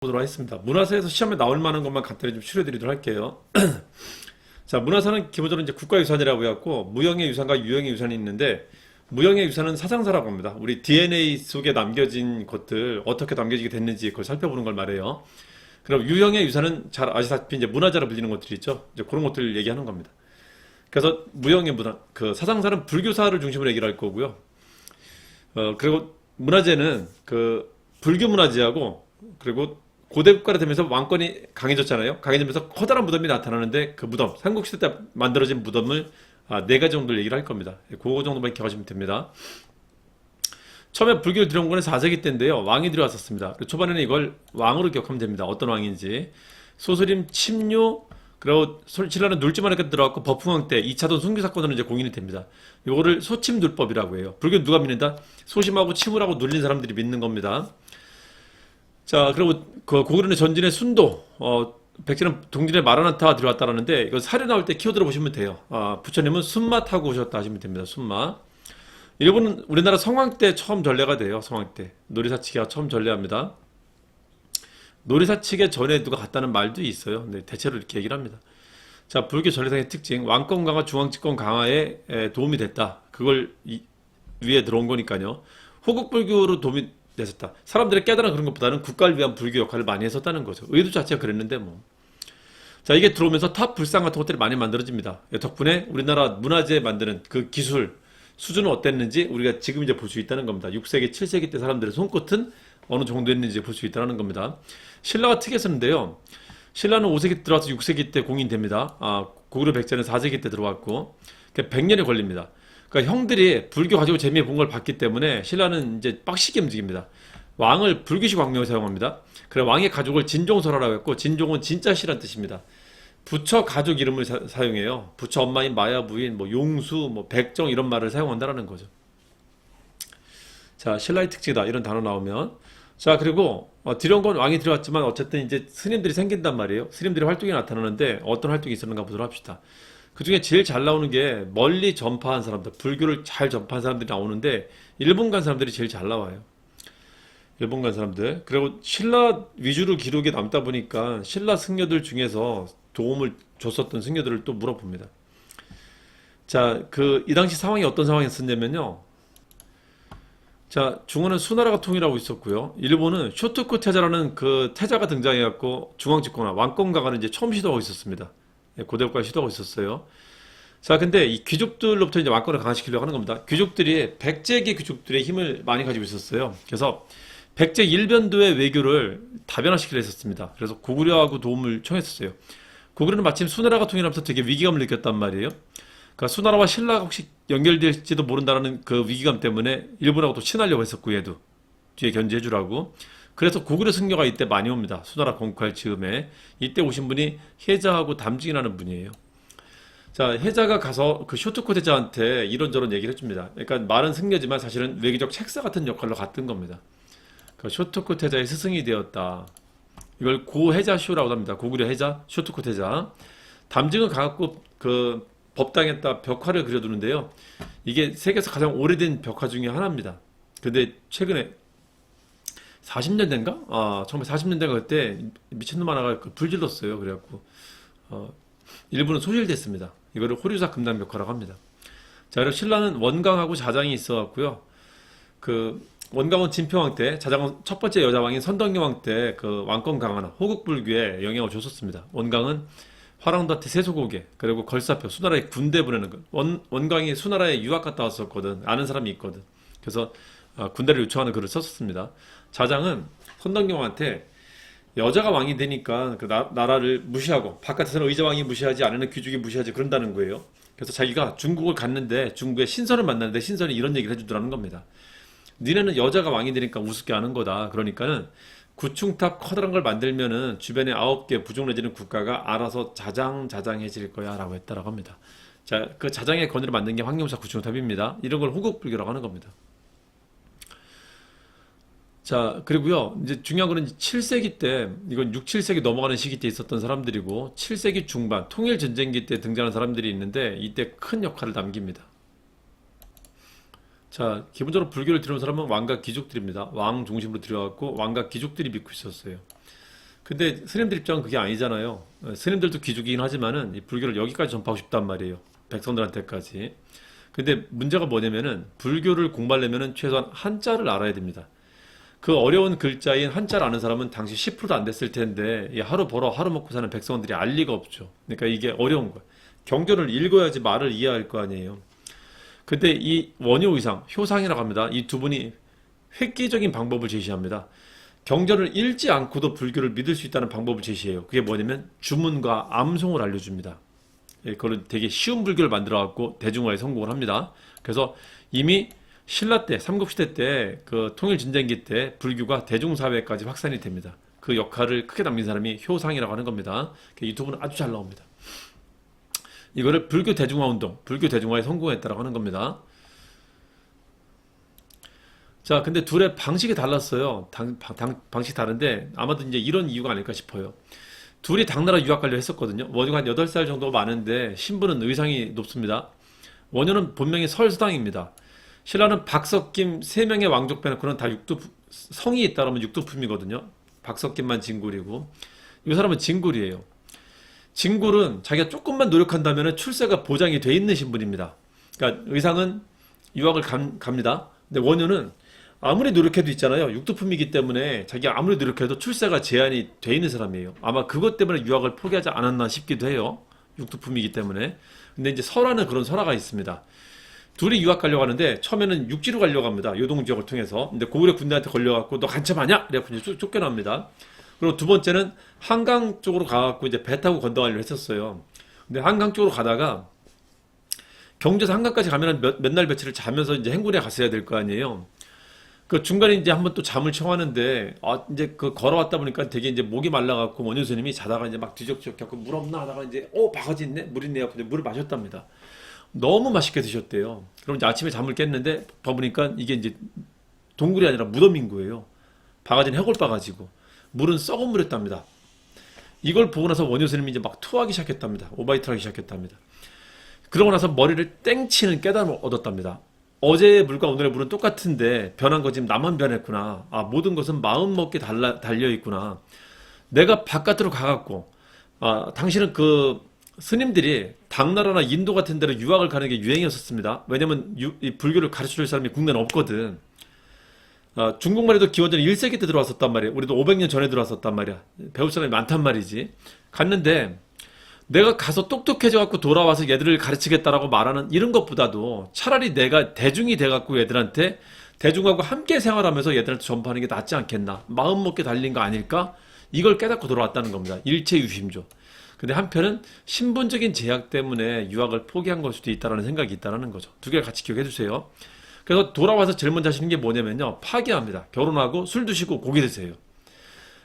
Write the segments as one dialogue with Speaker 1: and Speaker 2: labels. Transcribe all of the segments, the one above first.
Speaker 1: 보도록 하겠습니다. 문화사에서 시험에 나올 만한 것만 간단히 좀 추려드리도록 할게요. 자, 문화사는 기본적으로 이제 국가유산이라고 해갖고 무형의 유산과 유형의 유산이 있는데, 무형의 유산은 사상사라고 합니다. 우리 DNA 속에 남겨진 것들 어떻게 남겨지게 됐는지 그걸 살펴보는 걸 말해요. 그럼 유형의 유산은 잘 아시다시피 이제 문화재로 불리는 것들이 있죠. 이제 그런 것들을 얘기하는 겁니다. 그래서 무형의 문화, 그 사상사는 불교사를 중심으로 얘기를 할 거고요. 그리고 문화재는 그 불교 문화재하고, 그리고 고대 국가가 되면서 왕권이 강해졌잖아요. 강해지면서 커다란 무덤이 나타나는데, 그 무덤, 삼국시대 때 만들어진 무덤을 네 가지 정도를 얘기를 할 겁니다. 그거 정도만 기억하시면 됩니다. 처음에 불교를 들여온 거는 4세기 때인데요. 왕이 들여왔었습니다. 초반에는 이걸 왕으로 기억하면 됩니다. 어떤 왕인지. 소스림, 침류, 그리고 신라는 눌지만하게 들어왔고, 버풍왕 때 2차돈 순교 사건으로 이제 공인이 됩니다. 이거를 소침눌법이라고 해요. 불교 누가 믿는다? 소심하고 침울하고 눌린 사람들이 믿는 겁니다. 자, 그리고 그 고구려의 전진의 순도, 백제는 동진의 마라나타가 들어왔다라는데, 이거 사료 나올 때 키워 들어보시면 돼요. 부처님은 순마 타고 오셨다 하시면 됩니다. 순마. 일본은 우리나라 성황 때 처음 전래가 돼요. 성황 때. 놀이사치기가 처음 전래합니다. 놀이사치기 전에 누가 갔다는 말도 있어요. 근데 대체로 이렇게 얘기를 합니다. 자, 불교 전래상의 특징, 왕권 강화, 중앙집권 강화에 도움이 됐다. 그걸 위에 들어온 거니까요. 호국불교로 도움이 됐었다. 사람들의 깨달은 그런 것보다는 국가를 위한 불교 역할을 많이 했었다는 거죠. 의도 자체가 그랬는데 뭐. 자, 이게 들어오면서 탑 불상 같은 것들이 많이 만들어집니다. 덕분에 우리나라 문화재 만드는 그 기술 수준은 어땠는지 우리가 지금 이제 볼 수 있다는 겁니다. 6세기, 7세기 때 사람들의 손끝은 어느 정도였는지 볼 수 있다는 겁니다. 신라가 특이했었는데요. 신라는 5세기 들어와서 6세기 때 공인됩니다. 고구려 백제는 4세기 때 들어왔고, 100년이 걸립니다. 그러니까 형들이 불교 가지고 재미에 본 걸 봤기 때문에 신라는 이제 빡시게 움직입니다. 왕을 불교식 왕명을 사용합니다. 그래, 왕의 가족을 진종설하라고 했고, 진종은 진짜 씨란 뜻입니다. 부처 가족 이름을 사용해요. 부처 엄마인 마야 부인, 뭐 용수, 뭐 백정 이런 말을 사용한다라는 거죠. 자, 신라의 특징이다 이런 단어 나오면, 자, 그리고 들여온 건 왕이 들어왔지만 어쨌든 이제 스님들이 생긴단 말이에요. 스님들의 활동이 나타나는데 어떤 활동이 있었는가 보도록 합시다. 그 중에 제일 잘 나오는 게 멀리 전파한 사람들, 불교를 잘 전파한 사람들이 나오는데, 일본 간 사람들이 제일 잘 나와요. 일본 간 사람들. 그리고 신라 위주로 기록이 남다 보니까 신라 승려들 중에서 도움을 줬었던 승려들을 또 물어봅니다. 자, 이 당시 상황이 어떤 상황이었었냐면요. 자, 중원은 수나라가 통일하고 있었고요. 일본은 쇼토쿠 태자라는 그 태자가 등장해갖고 중앙집권화, 왕권 강화를 이제 처음 시도하고 있었습니다. 고대 국가에 시도하고 있었어요. 자, 근데 이 귀족들로부터 이제 왕권을 강화시키려고 하는 겁니다. 귀족들이 백제계 귀족들의 힘을 많이 가지고 있었어요. 그래서 백제 일변도의 외교를 다변화시키려 했었습니다. 그래서 고구려하고 도움을 청했었어요. 고구려는 마침 수나라가 통일하면서 되게 위기감을 느꼈단 말이에요. 그러니까 수나라와 신라가 혹시 연결될지도 모른다는 그 위기감 때문에 일본하고 또 친하려고 했었고, 얘도 뒤에 견제해주라고. 그래서 고구려 승려가 이때 많이 옵니다. 수나라 건국할 즈음에. 이때 오신 분이 혜자하고 담증이라는 분이에요. 자, 혜자가 가서 그 쇼토코 대자한테 이런저런 얘기를 해줍니다. 그러니까 말은 승려지만 사실은 외교적 책사 같은 역할로 갔던 겁니다. 그 쇼토코 태자의 스승이 되었다. 이걸 고혜자쇼라고 합니다. 고구려 혜자, 쇼토코 태자. 담증은 가갖고 그 법당에다 벽화를 그려두는데요. 이게 세계에서 가장 오래된 벽화 중에 하나입니다. 근데 최근에 40년 된가? 처음에 40년 된가 그때 미친놈 하나가 불 질렀어요. 그래갖고 일부는 소실됐습니다. 이거를 호류사 금당 벽화라고 합니다. 자, 그리고 신라는 원강하고 자장이 있어갖고요. 그 원강은 진표왕 때, 자장은 첫 번째 여자왕인 선덕여왕 때 그 왕권 강화나 호국불교에 영향을 줬었습니다. 원강은 화랑도한테 세소고개, 그리고 걸사표, 수나라에 군대 보내는 것. 원강이 수나라에 유학 갔다 왔었거든. 아는 사람이 있거든. 그래서 군대를 요청하는 글을 썼었습니다. 자장은 선덕여왕한테 여자가 왕이 되니까 그 나라를 무시하고, 바깥에서는 의자왕이 무시하지, 안에는 귀족이 무시하지, 그런다는 거예요. 그래서 자기가 중국을 갔는데 중국의 신선을 만났는데 신선이 이런 얘기를 해주더라는 겁니다. 니네는 여자가 왕이 되니까 우습게 하는 거다. 그러니까는 구충탑 커다란 걸 만들면은 주변에 9개 부족 내지는 국가가 알아서 자장해질 거야 라고 했다라고 합니다. 자, 그 자장의 건의를 만든 게 황룡사 구충탑입니다. 이런 걸 호국불교라고 하는 겁니다. 자, 그리고요, 이제 중요한 거는 7세기 때, 이건 6, 7세기 넘어가는 시기 때 있었던 사람들이고, 7세기 중반, 통일전쟁기 때 등장한 사람들이 있는데, 이때 큰 역할을 남깁니다. 자, 기본적으로 불교를 들여온 사람은 왕과 귀족들입니다. 왕 중심으로 들여왔고 왕과 귀족들이 믿고 있었어요. 근데 스님들 입장은 그게 아니잖아요. 스님들도 귀족이긴 하지만은 이 불교를 여기까지 전파하고 싶단 말이에요. 백성들한테까지. 근데 문제가 뭐냐면은 불교를 공부하려면은 최소한 한자를 알아야 됩니다. 그 어려운 글자인 한자를 아는 사람은 당시 10%도 안 됐을 텐데 이 하루 벌어 하루 먹고 사는 백성들이 알 리가 없죠. 그러니까 이게 어려운 거예요. 경전을 읽어야지 말을 이해할 거 아니에요. 근데 이 원효의상, 효상이라고 합니다. 이 두 분이 획기적인 방법을 제시합니다. 경전을 읽지 않고도 불교를 믿을 수 있다는 방법을 제시해요. 그게 뭐냐면 주문과 암송을 알려줍니다. 예, 그걸 되게 쉬운 불교를 만들어갖고 대중화에 성공을 합니다. 그래서 이미 신라 때, 삼국시대 때, 그 통일전쟁기 때 불교가 대중사회까지 확산이 됩니다. 그 역할을 크게 남긴 사람이 효상이라고 하는 겁니다. 이 두 분은 아주 잘 나옵니다. 이거를 불교 대중화 운동, 불교 대중화에 성공했다라고 하는 겁니다. 자, 근데 둘의 방식이 달랐어요. 방식이 다른데 아마도 이제 이런 이유가 아닐까 싶어요. 둘이 당나라 유학 가려 했었거든요. 원효가 한 8살 정도 많은데 신분은 의상이 높습니다. 원효는 본명이 설수당입니다. 신라는 박석김 3명의 왕족 빼놓고는 다 성이 있다라면 육두품이거든요. 박석김만 진굴이고 이 사람은 진굴이에요. 진굴은 자기가 조금만 노력한다면 출세가 보장이 돼 있는 신분입니다. 그러니까 의상은 유학을 갑니다. 근데 원효는 아무리 노력해도 있잖아요. 육두품이기 때문에 자기가 아무리 노력해도 출세가 제한이 돼 있는 사람이에요. 아마 그것 때문에 유학을 포기하지 않았나 싶기도 해요. 육두품이기 때문에. 근데 이제 설화는 그런 설화가 있습니다. 둘이 유학 가려고 하는데 처음에는 육지로 가려고 합니다. 요동 지역을 통해서. 근데 고구려 군대한테 걸려갖고 너 간첩하냐? 이래갖고 이제 쫓겨납니다. 그리고 두 번째는 한강 쪽으로 가갖고 이제 배 타고 건너가려고 했었어요. 근데 한강 쪽으로 가다가 경주에서 한강까지 가면 몇 날 며칠을 자면서 이제 행군에 갔어야 될 거 아니에요. 그 중간에 이제 한번 또 잠을 청하는데 이제 그 걸어왔다 보니까 되게 이제 목이 말라갖고 원효 스님이 자다가 이제 막 뒤적뒤적 하고 물 없나 하다가 이제 바가지 있네 물 있네 하고 물을 마셨답니다. 너무 맛있게 드셨대요. 그럼 이제 아침에 잠을 깼는데 봐보니까 이게 이제 동굴이 아니라 무덤인 거예요. 바가지는 해골 바가지고 물은 썩은 물이었답니다. 이걸 보고 나서 원효 스님이 이제 막 토하기 시작했답니다. 오바이트를 하기 시작했답니다. 그러고 나서 머리를 땡치는 깨달음을 얻었답니다. 어제의 물과 오늘의 물은 똑같은데 변한 거 지금 나만 변했구나. 모든 것은 마음 먹기 달려 있구나. 내가 바깥으로 가갖고 당신은 그 스님들이 당나라나 인도 같은 데로 유학을 가는 게 유행이었었습니다. 왜냐면 이 불교를 가르쳐줄 사람이 국내는 없거든. 중국만 해도 기원전 1세기 때 들어왔었단 말이야. 우리도 500년 전에 들어왔었단 말이야. 배울 사람이 많단 말이지. 갔는데 내가 가서 똑똑해져 갖고 돌아와서 얘들을 가르치겠다라고 말하는 이런 것보다도 차라리 내가 대중이 돼 갖고 얘들한테 대중하고 함께 생활하면서 얘들한테 전파하는 게 낫지 않겠나. 마음 먹게 달린 거 아닐까? 이걸 깨닫고 돌아왔다는 겁니다. 일체유심조. 근데 한편은 신분적인 제약 때문에 유학을 포기한 걸 수도 있다는 생각이 있다는 거죠. 두 개를 같이 기억해 주세요. 그래서 돌아와서 제일 먼저 하시는 게 뭐냐면요. 파기합니다. 결혼하고 술 드시고 고기 드세요.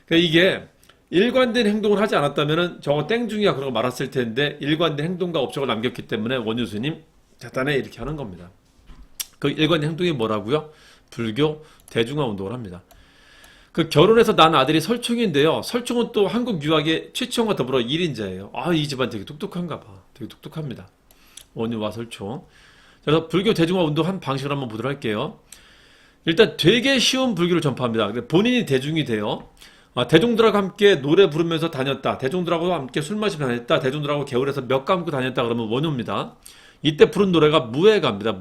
Speaker 1: 그러니까 이게 일관된 행동을 하지 않았다면 저거 땡중이야 그러고 말았을 텐데 일관된 행동과 업적을 남겼기 때문에 원효 스님 대단해 이렇게 하는 겁니다. 그 일관된 행동이 뭐라고요? 불교 대중화 운동을 합니다. 그 결혼해서 난 아들이 설총인데요. 설총은 또 한국 유학의 최치원과 더불어 1인자예요. 이 집안 되게 똑똑한가 봐. 되게 똑똑합니다. 원효와 설총. 그래서 불교 대중화 운동 방식을 한번 보도록 할게요. 일단 되게 쉬운 불교를 전파합니다. 본인이 대중이 돼요. 대중들하고 함께 노래 부르면서 다녔다. 대중들하고 함께 술 마시며 다녔다. 대중들하고 개울에서 몇 감고 다녔다. 그러면 원효입니다. 이때 부른 노래가 무해가입니다.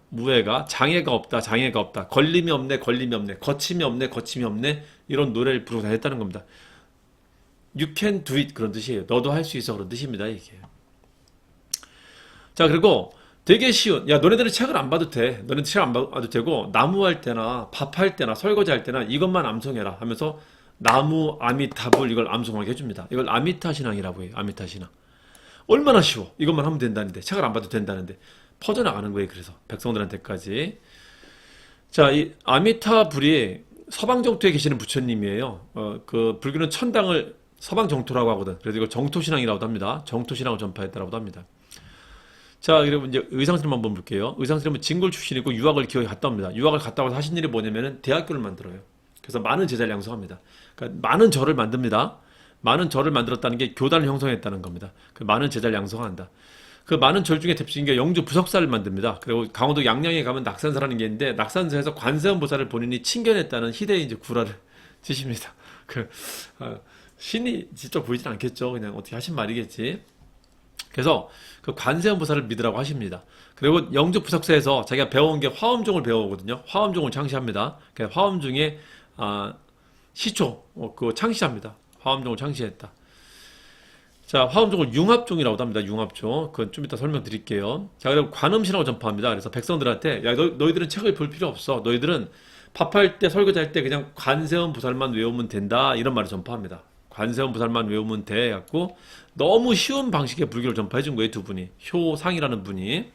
Speaker 1: 무해가. 장애가 없다. 장애가 없다. 걸림이 없네. 걸림이 없네. 거침이 없네. 거침이 없네. 이런 노래를 부르고 다녔다는 겁니다. You can do it 그런 뜻이에요. 너도 할 수 있어 그런 뜻입니다. 이게. 자, 그리고 되게 쉬운. 야, 너네들은 책을 안 봐도 돼. 너네들 책 안 봐도 되고 나무할 때나 밥할 때나 설거지할 때나 이것만 암송해라 하면서 나무 아미타불 이걸 암송하게 해줍니다. 이걸 아미타 신앙이라고 해요. 아미타 신앙. 얼마나 쉬워. 이것만 하면 된다는데 책을 안 봐도 된다는데 퍼져나가는 거예요. 그래서 백성들한테까지. 자, 이 아미타불이 서방 정토에 계시는 부처님이에요. 그 불교는 천당을 서방 정토라고 하거든. 그래서 이걸 정토 신앙이라고도 합니다. 정토 신앙을 전파했다라고도 합니다. 자, 그리고 이제 의상스님 한번 볼게요. 의상스님은 진골 출신이고 유학을 기어이 갔다 옵니다. 유학을 갔다 와서 하신 일이 뭐냐면은 대학교를 만들어요. 그래서 많은 제자를 양성합니다. 그러니까 많은 절을 만듭니다. 많은 절을 만들었다는 게 교단을 형성했다는 겁니다. 그 많은 제자를 양성한다. 그 많은 절 중에 대표적인 게 영주 부석사를 만듭니다. 그리고 강원도 양양에 가면 낙산사라는 게 있는데 낙산사에서 관세음보살을 본인이 친견했다는 희대의 이제 구라를 치십니다. 신이 직접 보이진 않겠죠. 그냥 어떻게 하신 말이겠지. 그래서 그 관세음 보살을 믿으라고 하십니다. 그리고 영주 부석사에서 자기가 배워온 게 화엄종을 배워오거든요. 화엄종을 창시합니다. 화엄종의 시초, 그거 창시합니다. 화엄종을 창시했다. 자, 화엄종을 융합종이라고도 합니다. 융합종. 그건 좀 이따 설명드릴게요. 자, 그리고 관음신하고 전파합니다. 그래서 백성들한테, 야, 너희들은 책을 볼 필요 없어. 너희들은 밥할 때, 설거지할 때 그냥 관세음 보살만 외우면 된다. 이런 말을 전파합니다. 관세음 보살만 외우면 돼. 갖고 너무 쉬운 방식의 불교를 전파해 준 거예요. 두 분이. 효상이라는 분이.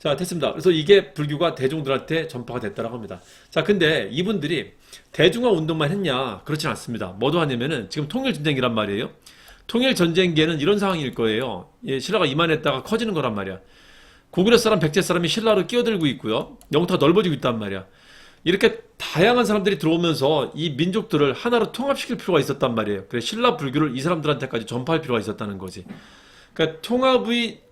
Speaker 1: 자, 됐습니다. 그래서 이게 불교가 대중들한테 전파가 됐다라고 합니다. 자, 근데 이분들이 대중화 운동만 했냐? 그렇진 않습니다. 뭐도 하냐면은 지금 통일전쟁이란 말이에요. 통일전쟁기에는 이런 상황일 거예요. 예, 신라가 이만했다가 커지는 거란 말이야. 고구려 사람, 백제 사람이 신라로 끼어들고 있고요. 영토가 넓어지고 있단 말이야. 이렇게 다양한 사람들이 들어오면서 이 민족들을 하나로 통합시킬 필요가 있었단 말이에요. 그래서 신라 불교를 이 사람들한테까지 전파할 필요가 있었다는 거지. 그러니까 통합의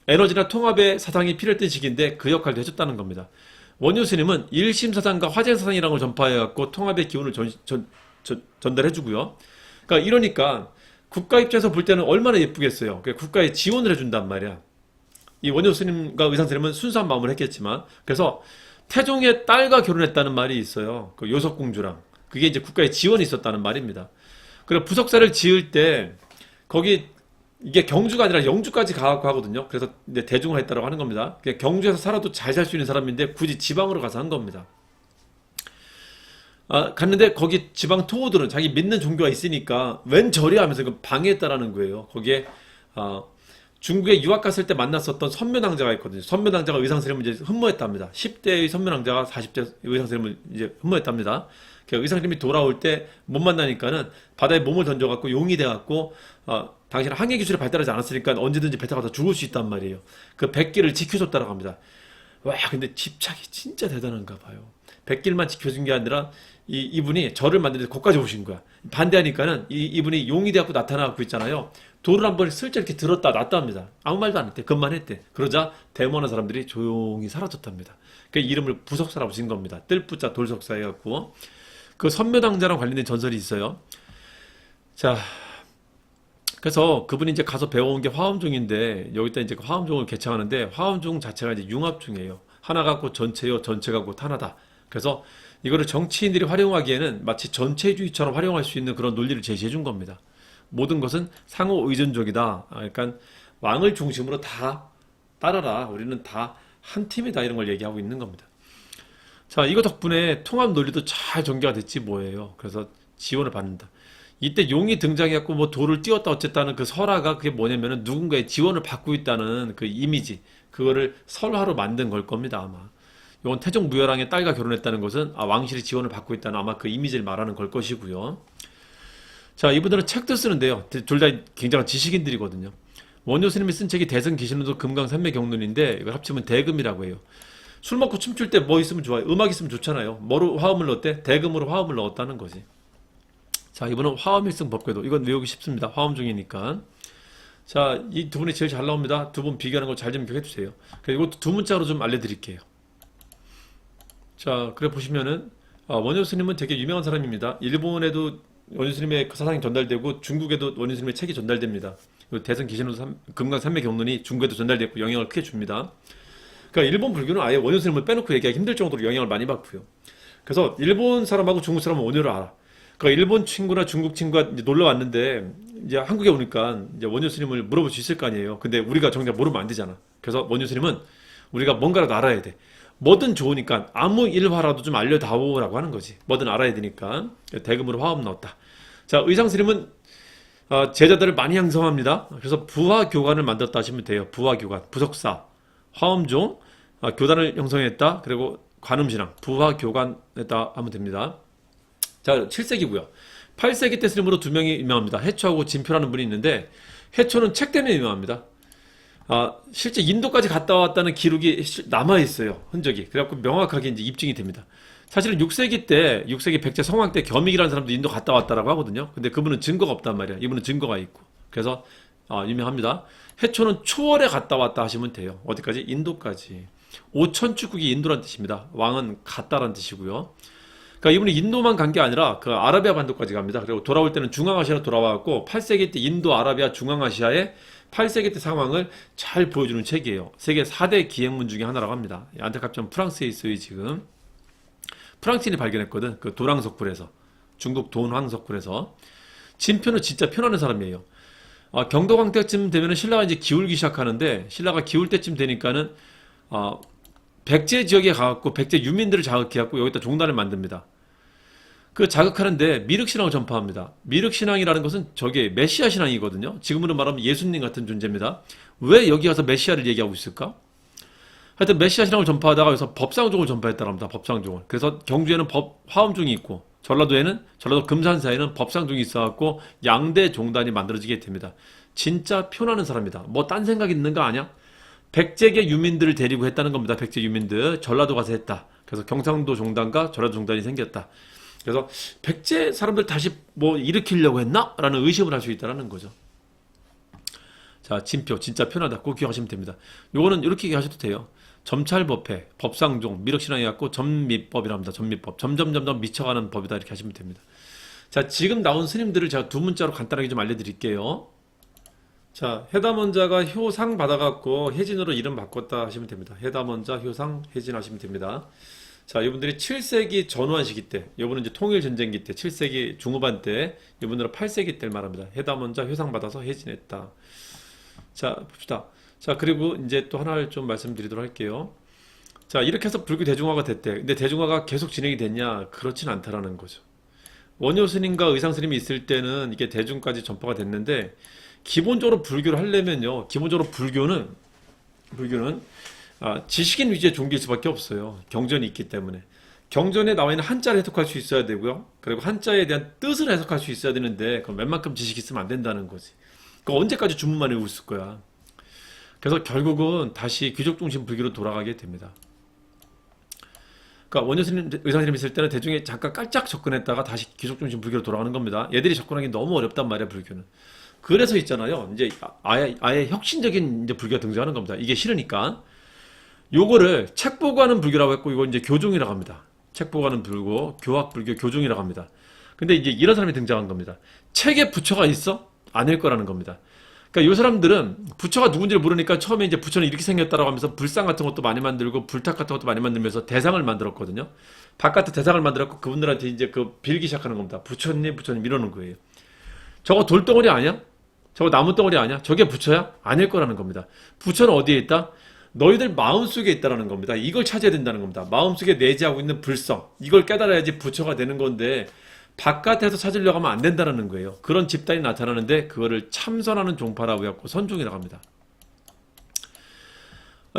Speaker 1: 에너지나 통합의 사상이 필요했던 시기인데 그 역할도 해줬다는 겁니다. 원효 스님은 일심사상과 화쟁사상이라는 걸 전파해갖고 통합의 기운을 전달해주고요. 그러니까 이러니까 국가 입장에서 볼 때는 얼마나 예쁘겠어요. 국가에 지원을 해준단 말이야. 이 원효 스님과 의상 스님은 순수한 마음을 했겠지만, 그래서 태종의 딸과 결혼했다는 말이 있어요. 그 요석공주랑. 그게 이제 국가에 지원이 있었다는 말입니다. 그리고 부석사를 지을 때 거기 이게 경주가 아니라 영주까지 가고 하거든요. 그래서 이제 대중화 했다고 하는 겁니다. 경주에서 살아도 잘 살 수 있는 사람인데 굳이 지방으로 가서 한 겁니다. 갔는데 거기 지방 토호들은 자기 믿는 종교가 있으니까 웬 저리 하면서 방해했다라는 거예요. 거기에 중국에 유학 갔을 때 만났었던 선묘낭자가 있거든요. 선묘낭자가 의상스님을 이제 흠모했답니다. 10대의 선묘낭자가 40대 의상스님을 이제 흠모했답니다. 의상스님이 돌아올 때 못 만나니까는 바다에 몸을 던져갖고 용이 돼갖고 당신은 항해 기술이 발달하지 않았으니까 언제든지 배 타고 다 죽을 수 있단 말이에요. 그 백길을 지켜줬다고 합니다. 와, 근데 집착이 진짜 대단한가 봐요. 백길만 지켜준 게 아니라 이분이 절을 만드는데 거기까지 오신 거야. 반대하니까는 이분이 용이 돼갖고 나타나고 있잖아요. 돌을 한번 슬쩍 이렇게 들었다 놨다 합니다. 아무 말도 안 했대. 그것만 했대. 그러자 대모하는 사람들이 조용히 사라졌답니다. 그 이름을 부석사라고 지은 겁니다. 뜰부자 돌석사 해갖고. 그 선묘당자랑 관련된 전설이 있어요. 자, 그래서 그분이 이제 가서 배워온 게 화엄종인데 여기다 이제 화엄종을 개창하는데 화엄종 자체가 이제 융합종이에요. 하나 갖고 전체요, 전체가 곧 하나다. 그래서 이거를 정치인들이 활용하기에는 마치 전체주의처럼 활용할 수 있는 그런 논리를 제시해 준 겁니다. 모든 것은 상호 의존적이다. 그러니까 왕을 중심으로 다 따라라. 우리는 다 한 팀이다. 이런 걸 얘기하고 있는 겁니다. 자, 이거 덕분에 통합 논리도 잘 전개가 됐지 뭐예요. 그래서 지원을 받는다. 이때 용이 등장해갖고 뭐 돌을 띄웠다 어쨌다는 그 설화가 그게 뭐냐면은 누군가의 지원을 받고 있다는 그 이미지, 그거를 설화로 만든 걸 겁니다, 아마. 이건 태종 무열왕의 딸과 결혼했다는 것은 왕실이 지원을 받고 있다는 아마 그 이미지를 말하는 걸 것이고요. 자, 이분들은 책도 쓰는데요. 둘 다 굉장한 지식인들이거든요. 원효 스님이 쓴 책이 대승기신론도 금강산매경론인데 이걸 합치면 대금이라고 해요. 술 먹고 춤출 때 뭐 있으면 좋아요? 음악 있으면 좋잖아요. 뭐로 화음을 넣었대? 대금으로 화음을 넣었다는 거지. 자, 이번은 화엄일승 법궤도. 이건 외우기 쉽습니다. 화엄 중이니까. 자, 이 두 분이 제일 잘 나옵니다. 두 분 비교하는 거 잘 좀 기억해 주세요. 그리고 두 문자로 좀 알려드릴게요. 자, 그래 보시면은 원효 스님은 되게 유명한 사람입니다. 일본에도 원효 스님의 그 사상이 전달되고 중국에도 원효 스님의 책이 전달됩니다. 대승 기신론 금강산매경론이 중국에도 전달됐고 영향을 크게 줍니다. 그러니까 일본 불교는 아예 원효 스님을 빼놓고 얘기하기 힘들 정도로 영향을 많이 받고요. 그래서 일본 사람하고 중국 사람은 원효를 알아. 그러니까 일본 친구나 중국 친구가 이제 놀러 왔는데 이제 한국에 오니까 이제 원효 스님을 물어볼 수 있을 거 아니에요. 근데 우리가 정작 모르면 안 되잖아. 그래서 원효 스님은 우리가 뭔가라도 알아야 돼. 뭐든 좋으니까 아무 일화라도 좀 알려다오라고 하는 거지. 뭐든 알아야 되니까 대금으로 화엄 넣었다. 자, 의상 스님은 제자들을 많이 양성합니다. 그래서 부화교관을 만들었다 하시면 돼요. 부화교관, 부석사, 화엄종, 교단을 형성했다. 그리고 관음신앙, 부화교관했다 하면 됩니다. 자, 7세기고요. 8세기 때 스님으로 두 명이 유명합니다. 해초하고 진표라는 분이 있는데 해초는 책 때문에 유명합니다. 실제 인도까지 갔다 왔다는 기록이 남아있어요. 흔적이. 그래갖고 명확하게 이제 입증이 됩니다. 사실은 6세기 백제 성왕 때 겸익이라는 사람도 인도 갔다 왔다라고 하거든요. 근데 그분은 증거가 없단 말이야. 이분은 증거가 있고. 그래서 유명합니다. 해초는 초월에 갔다 왔다 하시면 돼요. 어디까지? 인도까지. 오천축국이 인도란 뜻입니다. 왕은 갔다란 뜻이고요. 그러니까 이분이 인도만 간 게 아니라 그 아라비아 반도까지 갑니다. 그리고 돌아올 때는 중앙아시아로 돌아와갖고 8세기 때 인도, 아라비아, 중앙아시아의 8세기 때 상황을 잘 보여주는 책이에요. 세계 4대 기행문 중에 하나라고 합니다. 안타깝지만 프랑스에 있어요, 지금. 프랑스인이 발견했거든. 그 도랑석굴에서. 중국 돈황석굴에서. 진표는 진짜 편하는 사람이에요. 경도강 때쯤 되면은 신라가 이제 기울기 시작하는데, 신라가 기울 때쯤 되니까는, 백제 지역에 가갖고 백제 유민들을 자극해갖고 여기다 종단을 만듭니다. 그 자극하는데 미륵신앙을 전파합니다. 미륵신앙이라는 것은 저게 메시아 신앙이거든요. 지금으로 말하면 예수님 같은 존재입니다. 왜 여기 가서 메시아를 얘기하고 있을까? 하여튼 메시아 신앙을 전파하다가 여기서 법상종을 전파했다고 합니다. 법상종을. 그래서 경주에는 화엄종이 있고 전라도 금산사에는 법상종이 있어갖고 양대 종단이 만들어지게 됩니다. 진짜 표나는 사람이다. 뭐 딴 생각 있는 거 아니야? 백제계 유민들을 데리고 했다는 겁니다. 백제 유민들. 전라도 가서 했다. 그래서 경상도 종단과 전라도 종단이 생겼다. 그래서 백제 사람들 다시 뭐 일으키려고 했나? 라는 의심을 할 수 있다는 거죠. 자, 진표. 진짜 편하다. 꼭 기억하시면 됩니다. 요거는 이렇게 얘기하셔도 돼요. 점찰법회, 법상종, 미륵신앙이 갖고 점미법이랍니다. 점미법. 점점 미쳐가는 법이다. 이렇게 하시면 됩니다. 자, 지금 나온 스님들을 제가 두 문자로 간단하게 좀 알려드릴게요. 자, 해담원자가 효상 받아갖고 혜진으로 이름 바꿨다 하시면 됩니다. 해담원자, 효상, 혜진 하시면 됩니다. 자, 이분들이 7세기 전후한 시기 때, 이분은 이제 통일전쟁기 때, 7세기 중후반 때, 이분들은 8세기 때를 말합니다. 해담원자, 효상 받아서 혜진했다. 자, 봅시다. 자, 그리고 이제 또 하나를 좀 말씀드리도록 할게요. 자, 이렇게 해서 불교 대중화가 됐대. 근데 대중화가 계속 진행이 됐냐? 그렇진 않다라는 거죠. 원효 스님과 의상 스님이 있을 때는 이게 대중까지 전파가 됐는데, 기본적으로 불교를 하려면요, 기본적으로 불교는 지식인 위주의 종교일 수밖에 없어요. 경전이 있기 때문에. 경전에 나와 있는 한자를 해석할 수 있어야 되고요. 그리고 한자에 대한 뜻을 해석할 수 있어야 되는데, 그럼 웬만큼 지식이 있으면 안 된다는 거지. 그러니까 언제까지 주문만 외우고 있을 거야. 그래서 결국은 다시 귀족 중심 불교로 돌아가게 됩니다. 그러니까 원효 스님, 의상 스님 있을 때는 대중에 잠깐 깔짝 접근했다가 다시 귀족 중심 불교로 돌아가는 겁니다. 얘들이 접근하기 너무 어렵단 말이야, 불교는. 그래서 있잖아요. 이제 아예 혁신적인 이제 불교가 등장하는 겁니다. 이게 싫으니까. 요거를 책 보고 하는 불교라고 했고, 이거 이제 교종이라고 합니다. 책 보고 하는 불교, 교학 불교 교종이라고 합니다. 근데 이제 이런 사람이 등장한 겁니다. 책에 부처가 있어? 아닐 거라는 겁니다. 그러니까 이 사람들은 부처가 누군지를 모르니까 처음에 이제 부처는 이렇게 생겼다라고 하면서 불상 같은 것도 많이 만들고 불탁 같은 것도 많이 만들면서 대상을 만들었거든요. 바깥에 대상을 만들었고 그분들한테 이제 그 빌기 시작하는 겁니다. 부처님, 부처님 이러는 거예요. 저거 돌덩어리 아니야? 저거 나무덩어리 아니야? 저게 부처야? 아닐 거라는 겁니다. 부처는 어디에 있다? 너희들 마음속에 있다라는 겁니다. 이걸 찾아야 된다는 겁니다. 마음속에 내재하고 있는 불성. 이걸 깨달아야지 부처가 되는 건데 바깥에서 찾으려고 하면 안 된다는 거예요. 그런 집단이 나타나는데 그거를 참선하는 종파라고 해갖고 선종이라고 합니다.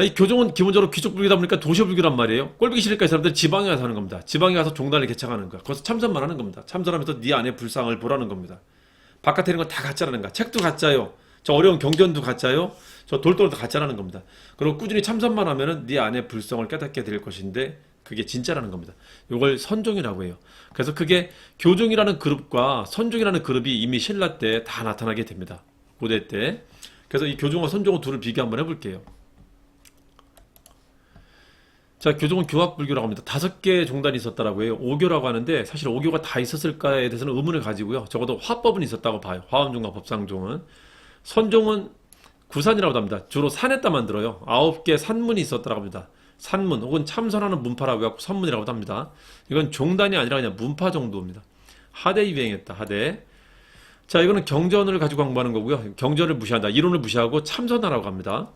Speaker 1: 이 교종은 기본적으로 귀족 불교다 보니까 도시불교란 말이에요. 꼴보기 싫으니까 이 사람들 지방에 가서 하는 겁니다. 지방에 가서 종단을 개창하는 거야. 거기서 참선만 하는 겁니다. 참선하면서 네 안에 불상을 보라는 겁니다. 바깥에 있는 건 다 가짜라는 거야. 책도 가짜요. 저 어려운 경전도 가짜요. 저 돌덩어리도 가짜라는 겁니다. 그리고 꾸준히 참선만 하면은 네 안에 불성을 깨닫게 될 것인데 그게 진짜라는 겁니다. 이걸 선종이라고 해요. 그래서 그게 교종이라는 그룹과 선종이라는 그룹이 이미 신라 때 다 나타나게 됩니다. 고대 때. 그래서 이 교종과 선종과 둘을 비교 한번 해볼게요. 자, 교종은 교학불교라고 합니다. 5개의 종단이 있었다라고 해요. 오교라고 하는데 사실 오교가 다 있었을까에 대해서는 의문을 가지고요. 적어도 화법은 있었다고 봐요. 화엄종과 법상종은. 선종은 구산이라고 합니다. 주로 산에다 만들어요. 9개 산문이 있었다고 합니다. 산문 혹은 참선하는 문파라고 해갖고 선문이라고 합니다. 이건 종단이 아니라 그냥 문파 정도입니다. 하대 유행했다. 하대. 자, 이거는 경전을 가지고 공부하는 거고요. 경전을 무시한다. 이론을 무시하고 참선하라고 합니다.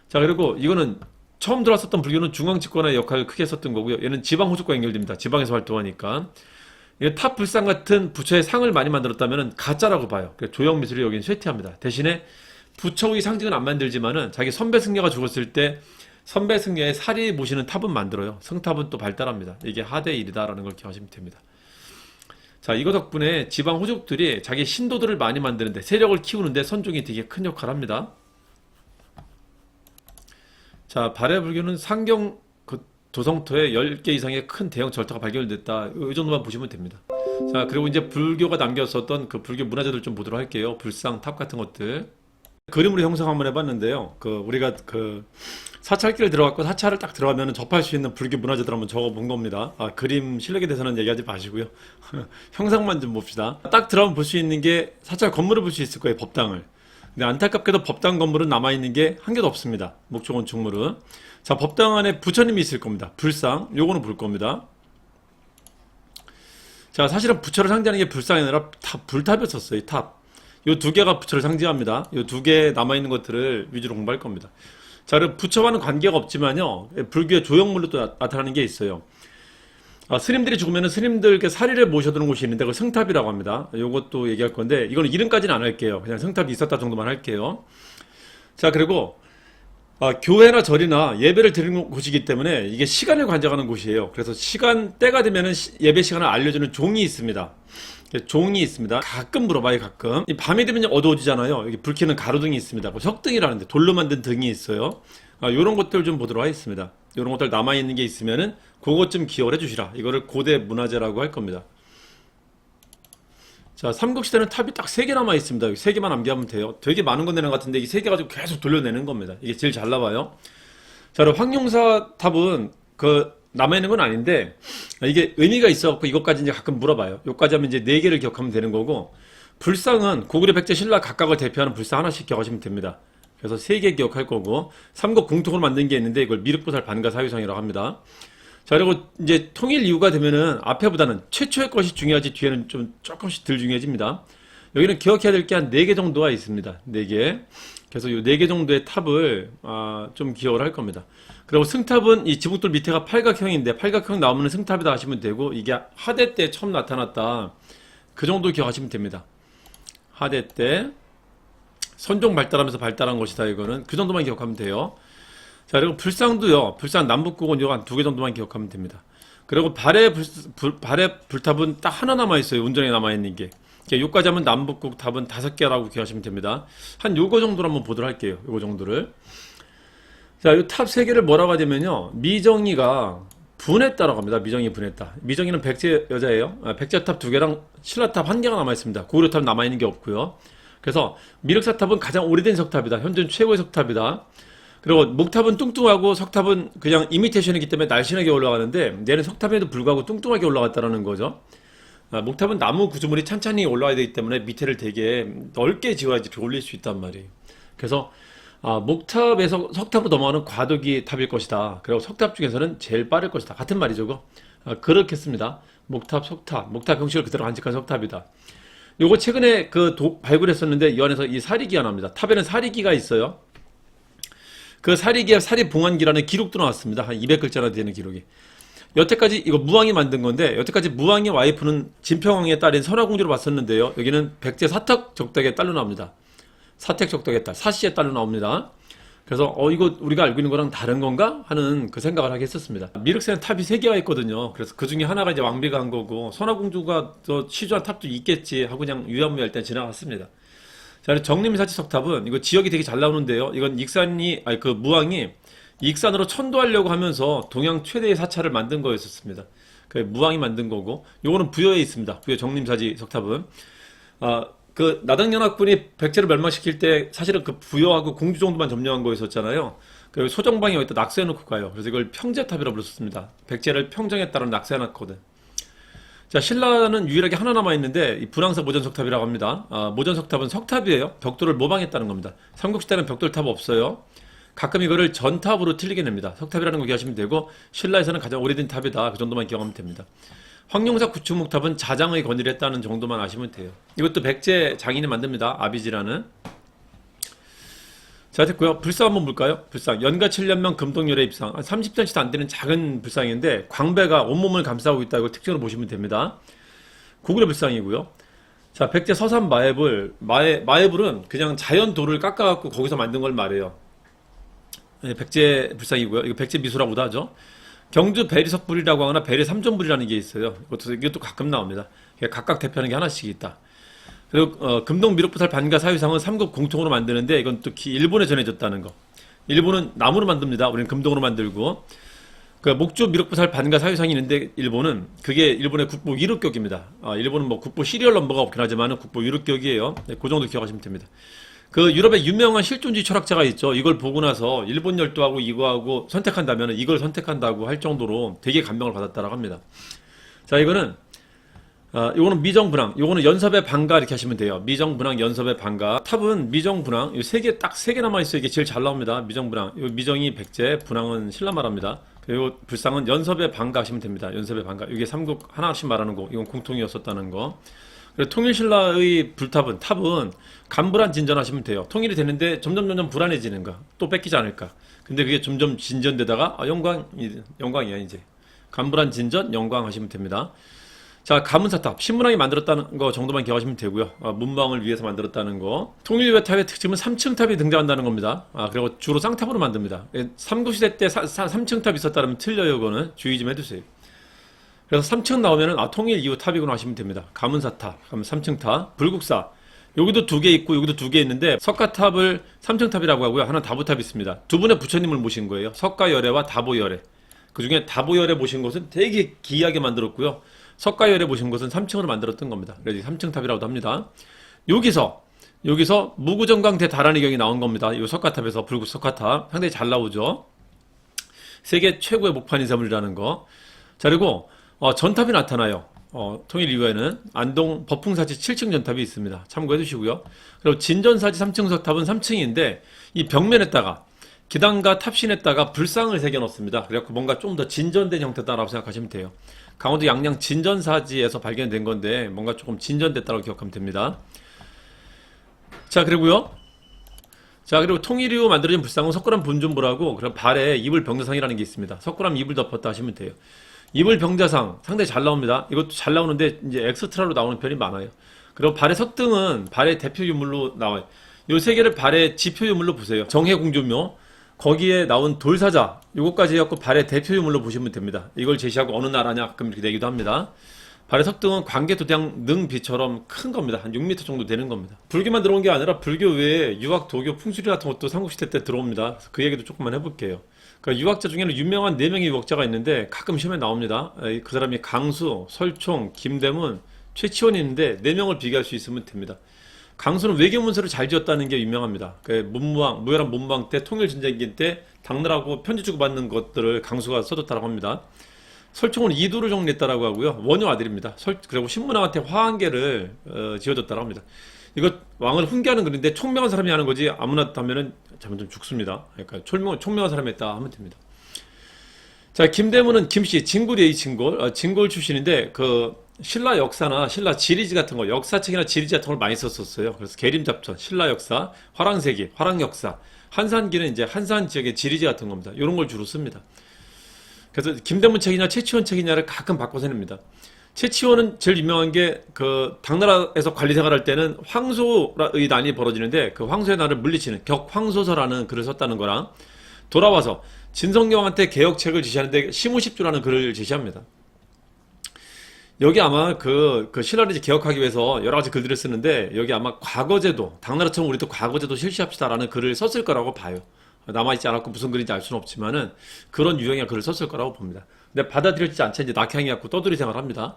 Speaker 1: 자, 그리고 이거는 처음 들어왔었던 불교는 중앙집권의 역할을 크게 했었던 거고요. 얘는 지방 호족과 연결됩니다. 지방에서 활동하니까. 이게 탑불상 같은 부처의 상을 많이 만들었다면 가짜라고 봐요. 조형미술이 여기는 쇠퇴합니다. 대신에 부처의 상징은 안 만들지만은 자기 선배 승려가 죽었을 때 선배 승려의 살이 모시는 탑은 만들어요. 성탑은 또 발달합니다. 이게 하대의 일이다라는 걸 기억하시면 됩니다. 자, 이거 덕분에 지방 호족들이 자기 신도들을 많이 만드는데 세력을 키우는데 선종이 되게 큰 역할을 합니다. 자, 발해불교는 상경 도성토에 10개 이상의 큰 대형 절터가 발견됐다. 이 정도만 보시면 됩니다. 자, 그리고 이제 불교가 남겼었던 그 불교 문화재들 좀 보도록 할게요. 불상, 탑 같은 것들. 그림으로 형성 한번 해봤는데요. 우리가 사찰길 들어갔고 사찰을 딱 들어가면 접할 수 있는 불교 문화재들 한번 적어본 겁니다. 그림 실력에 대해서는 얘기하지 마시고요. 형상만 좀 봅시다. 딱 들어가면 볼 수 있는 게 사찰 건물을 볼 수 있을 거예요. 법당을. 근데 안타깝게도 법당 건물은 남아있는 게 한 개도 없습니다. 목조 건축물은. 자, 법당 안에 부처님이 있을 겁니다. 불상. 요거는 볼 겁니다. 자, 사실은 부처를 상징하는 게 불상이 아니라 불탑이었었어요. 이 탑. 요 두 개가 부처를 상징합니다. 요 두 개 남아있는 것들을 위주로 공부할 겁니다. 자, 그럼 부처와는 관계가 없지만요. 불교의 조형물로 또 나타나는 게 있어요. 스님들이 죽으면 스님들께 사리를 모셔두는 곳이 있는데 그걸 성탑이라고 합니다. 요것도 얘기할 건데 이거는 이름까지는 안 할게요. 그냥 성탑이 있었다 정도만 할게요. 자, 그리고 교회나 절이나 예배를 드리는 곳이기 때문에 이게 시간을 관장하는 곳이에요. 그래서 때가 되면 예배 시간을 알려주는 종이 있습니다. 종이 있습니다. 가끔 물어봐요, 가끔. 밤이 되면 어두워지잖아요. 여기 불 켜는 가로등이 있습니다. 석등이라는데 돌로 만든 등이 있어요. 요런 것들 좀 보도록 하겠습니다. 요런 것들 남아있는 게 있으면은 그것 좀 기억을 해주시라. 이거를 고대 문화재라고 할 겁니다. 자, 삼국시대는 탑이 딱 3개 남아 있습니다. 3개만 암기하면 돼요. 되게 많은 건 내는 것 같은데 이게 3개 가지고 계속 돌려내는 겁니다. 이게 제일 잘 나와요. 자, 그리고 황룡사 탑은 남아있는 건 아닌데 이게 의미가 있어갖고 이것까지 이제 가끔 물어봐요. 여기까지 하면 이제 4개를 기억하면 되는 거고, 불상은 고구려 백제 신라 각각을 대표하는 불상 하나씩 기억하시면 됩니다. 그래서 3개 기억할 거고, 삼국 공통으로 만든 게 있는데 이걸 미륵보살 반가 사유상이라고 합니다. 자, 그리고 이제 통일 이후가 되면은 앞에보다는 최초의 것이 중요하지 뒤에는 좀 조금씩 덜 중요해집니다. 여기는 기억해야 될 게 한 4개 정도가 있습니다. 4개. 그래서 이 4개 정도의 탑을 좀 기억을 할 겁니다. 그리고 승탑은 이 지붕돌 밑에가 팔각형인데 팔각형 나오면 승탑이다 하시면 되고, 이게 하대 때 처음 나타났다. 그 정도 기억하시면 됩니다. 하대 때 선종 발달하면서 발달한 것이다. 이거는 그 정도만 기억하면 돼요. 자, 그리고 불상도요. 불상 남북국은 요거 한 2개 정도만 기억하면 됩니다. 그리고 발의 불탑은 딱 하나 남아있어요. 운전에 남아있는 게. 요까지 하면 남북국 탑은 5개라고 기억하시면 됩니다. 한 요거 정도로 한번 보도록 할게요. 요거 정도를. 자, 요 탑 3개를 뭐라고 하냐면요. 미정이가 분했다라고 합니다. 미정이 분했다. 미정이는 백제 여자예요. 백제탑 2개랑 신라탑 1개가 남아있습니다. 고구려탑 남아있는 게 없고요. 그래서 미륵사탑은 가장 오래된 석탑이다. 현재 최고의 석탑이다. 그리고 목탑은 뚱뚱하고 석탑은 그냥 이미테이션이기 때문에 날씬하게 올라가는데 얘는 석탑에도 불구하고 뚱뚱하게 올라갔다는 거죠. 목탑은 나무 구조물이 찬찬히 올라와야 되기 때문에 밑에를 되게 넓게 지어야지 올릴 수 있단 말이에요. 그래서 목탑에서 석탑으로 넘어가는 과도기 탑일 것이다. 그리고 석탑 중에서는 제일 빠를 것이다. 같은 말이죠. 그렇게 씁니다. 목탑, 석탑, 목탑 형식을 그대로 간직한 석탑이다. 요거 최근에 발굴했었는데 이 안에서 이 사리기가 나옵니다. 탑에는 사리기가 있어요. 그 사리기와 사리봉안기라는 기록도 나왔습니다. 한 200글자나 되는 기록이. 여태까지 이거 무왕이 만든 건데, 여태까지 무왕의 와이프는 진평왕의 딸인 선화공주로 봤었는데요. 여기는 백제 사택적덕의 딸로 나옵니다. 사택적덕의 딸, 사씨의 딸로 나옵니다. 그래서 이거 우리가 알고 있는 거랑 다른 건가 하는 그 생각을 하게 했었습니다. 미륵사는 탑이 3개가 있거든요. 그래서 그 중에 하나가 이제 왕비가 한 거고, 선화공주가 취조한 탑도 있겠지 하고 그냥 유야무야 일단 지나갔습니다. 자, 정림사지 석탑은 이거 지역이 되게 잘 나오는데요. 이건 무왕이 익산으로 천도하려고 하면서 동양 최대의 사찰을 만든 거였었습니다. 그 무왕이 만든 거고, 요거는 부여에 있습니다. 부여 정림사지 석탑은. 그 나당연합군이 백제를 멸망시킬 때 사실은 그 부여하고 공주 정도만 점령한 거였었잖아요. 그리고 소정방이 여기다 낙서해놓고 가요. 그래서 이걸 평제탑이라고 불렀습니다. 백제를 평정했다는 낙서해놨거든. 자, 신라는 유일하게 하나 남아있는데 이 분황사 모전석탑이라고 합니다. 모전석탑은 석탑이에요. 벽돌을 모방했다는 겁니다. 삼국시대는 벽돌탑 없어요. 가끔 이거를 전탑으로 틀리게 냅니다. 석탑이라는 거 기억하시면 되고, 신라에서는 가장 오래된 탑이다. 그 정도만 기억하면 됩니다. 황룡사 구축목탑은 자장의 건의를 했다는 정도만 아시면 돼요. 이것도 백제 장인이 만듭니다. 아비지라는. 자, 됐고요. 불상 한번 볼까요? 불상. 연가 7년명 금동열의 입상. 한 30cm도 안 되는 작은 불상인데 광배가 온몸을 감싸고 있다. 이걸 특징으로 보시면 됩니다. 고구려 불상이고요. 자, 백제 서산 마애불은 그냥 자연 돌을 깎아갖고 거기서 만든 걸 말해요. 네, 백제 불상이고요. 이거 백제 미소라고도 하죠. 경주 베리석불이라고 하거나 베리 삼존불이라는 게 있어요. 이것도 가끔 나옵니다. 각각 대표하는 게 하나씩 있다. 그리고 금동 미륵보살 반가 사유상은 삼국 공통으로 만드는데 이건 또 일본에 전해졌다는 거. 일본은 나무로 만듭니다. 우리는 금동으로 만들고. 그 목조 미륵보살 반가 사유상이 있는데 일본은 그게 일본의 국보 위륵격입니다. 일본은 뭐 국보 시리얼 넘버가 없긴 하지만 국보 위륵격이에요. 네, 그 정도 기억하시면 됩니다. 그 유럽의 유명한 실존주의 철학자가 있죠. 이걸 보고 나서 일본 열도하고 이거하고 선택한다면 이걸 선택한다고 할 정도로 되게 감명을 받았다라고 합니다. 자, 이거는 미정분황, 이거는 연섭의 반가 이렇게 하시면 돼요. 미정분황, 연섭의 반가. 탑은 미정분황, 이 딱 세 개 남아있어요. 이게 제일 잘 나옵니다. 미정분황. 이 미정이 백제, 분황은 신라말합니다. 그리고 불상은 연섭의 반가 하시면 됩니다. 연섭의 반가. 이게 삼국 하나씩 말하는 거, 이건 공통이었었다는 거. 그리고 통일신라의 탑은 간불안 진전하시면 돼요. 통일이 되는데 점점 불안해지는 거. 또 뺏기지 않을까. 근데 그게 점점 진전되다가, 영광이야, 이제. 간불안 진전, 영광 하시면 됩니다. 자, 가문사탑. 신문왕이 만들었다는 거 정도만 기억하시면 되고요. 문방을 위해서 만들었다는 거. 통일유의 탑의 특징은 3층 탑이 등장한다는 겁니다. 그리고 주로 쌍탑으로 만듭니다. 삼국시대 때 3층 탑이 있었다면 틀려요, 이거는. 주의 좀 해두세요. 그래서 3층 나오면은, 통일 이후 탑이구나 하시면 됩니다. 가문사탑, 가면 3층 탑. 불국사. 여기도 2개 있고, 여기도 2개 있는데, 석가탑을 3층 탑이라고 하고요. 하나는 다보탑이 있습니다. 두 분의 부처님을 모신 거예요. 석가열애와 다보열애. 그 중에 다보열애 모신 곳은 되게 기이하게 만들었고요. 석가열애 보신 곳은 3층으로 만들었던 겁니다. 그래서 3층 탑이라고도 합니다. 여기서 무구정강 대다란의 경이 나온 겁니다. 이 석가탑에서 불국 석가탑 상당히 잘 나오죠. 세계 최고의 목판 인사물이라는 거. 자, 그리고 전탑이 나타나요. 통일 이후에는 안동 법풍사지 7층 전탑이 있습니다. 참고해 두시고요. 그리고 진전사지 3층 석탑은 3층인데 이 벽면에다가 기단과 탑신에다가 불상을 새겨 넣습니다. 그래서 뭔가 좀 더 진전된 형태다라고 생각하시면 돼요. 강원도 양양 진전사지에서 발견된 건데 뭔가 조금 진전됐다고 기억하면 됩니다. 자, 그리고 통일 이후 만들어진 불상은 석굴암 본尊부라고 그럼 발에 이불병자상이라는 게 있습니다. 석굴암 이불 덮었다 하시면 돼요. 이불병자상 상당히 잘 나옵니다. 이것도 잘 나오는데 이제 엑스트라로 나오는 편이 많아요. 그리고 발의 석등은 발의 대표 유물로 나와요. 요 세 개를 발의 지표 유물로 보세요. 정해공주묘 거기에 나온 돌사자 요것까지 해갖고 발의 대표 유물로 보시면 됩니다. 이걸 제시하고 어느 나라냐 가끔 이렇게 내기도 합니다. 발의 석등은 광개도장 능비처럼 큰 겁니다. 한 6m 정도 되는 겁니다. 불교만 들어온 게 아니라 불교 외에 유학, 도교, 풍수리 같은 것도 삼국시대 때 들어옵니다. 그 얘기도 조금만 해볼게요. 그러니까 유학자 중에는 유명한 4명의 유학자가 있는데 가끔 시험에 나옵니다. 그 사람이 강수, 설총, 김대문, 최치원이 있는데 4명을 비교할 수 있으면 됩니다. 강수는 외교문서를 잘 지었다는 게 유명합니다. 무열한 문무왕 때 통일전쟁기 때 당나라하고 편지 주고받는 것들을 강수가 써줬다고 합니다. 설총은 이도를 정리했다라고 하고요. 원효 아들입니다. 그리고 신문왕한테 화한계를 지어줬다고 합니다. 이거 왕을 훈계하는 글인데 총명한 사람이 하는 거지 아무나 하면은 잘못하면 죽습니다. 그러니까 총명한 사람이 했다 하면 됩니다. 자, 김대문은 김씨, 진골이에요, 진골. 진골 출신인데 신라 역사나 신라 지리지 같은 거, 역사책이나 지리지 같은 걸 많이 썼었어요. 그래서 계림잡전, 신라 역사, 화랑세기, 화랑역사, 한산기는 이제 한산 지역의 지리지 같은 겁니다. 이런 걸 주로 씁니다. 그래서 김대문 책이냐 최치원 책이냐를 가끔 바꿔서 냅니다. 최치원은 제일 유명한 게 당나라에서 관리 생활할 때는 황소의 난이 벌어지는데 그 황소의 난을 물리치는 격황소서라는 글을 썼다는 거랑 돌아와서 진성경한테 개혁책을 제시하는데 시무십주라는 글을 제시합니다. 여기 아마 신라를 이제 개혁하기 위해서 여러 가지 글들을 쓰는데 여기 아마 과거제도, 당나라처럼 우리도 과거제도 실시합시다라는 글을 썼을 거라고 봐요. 남아있지 않았고 무슨 글인지 알 수는 없지만은 그런 유형의 글을 썼을 거라고 봅니다. 근데 받아들여지지 않자 이제 낙향이 갖고 떠돌이 생활을 합니다.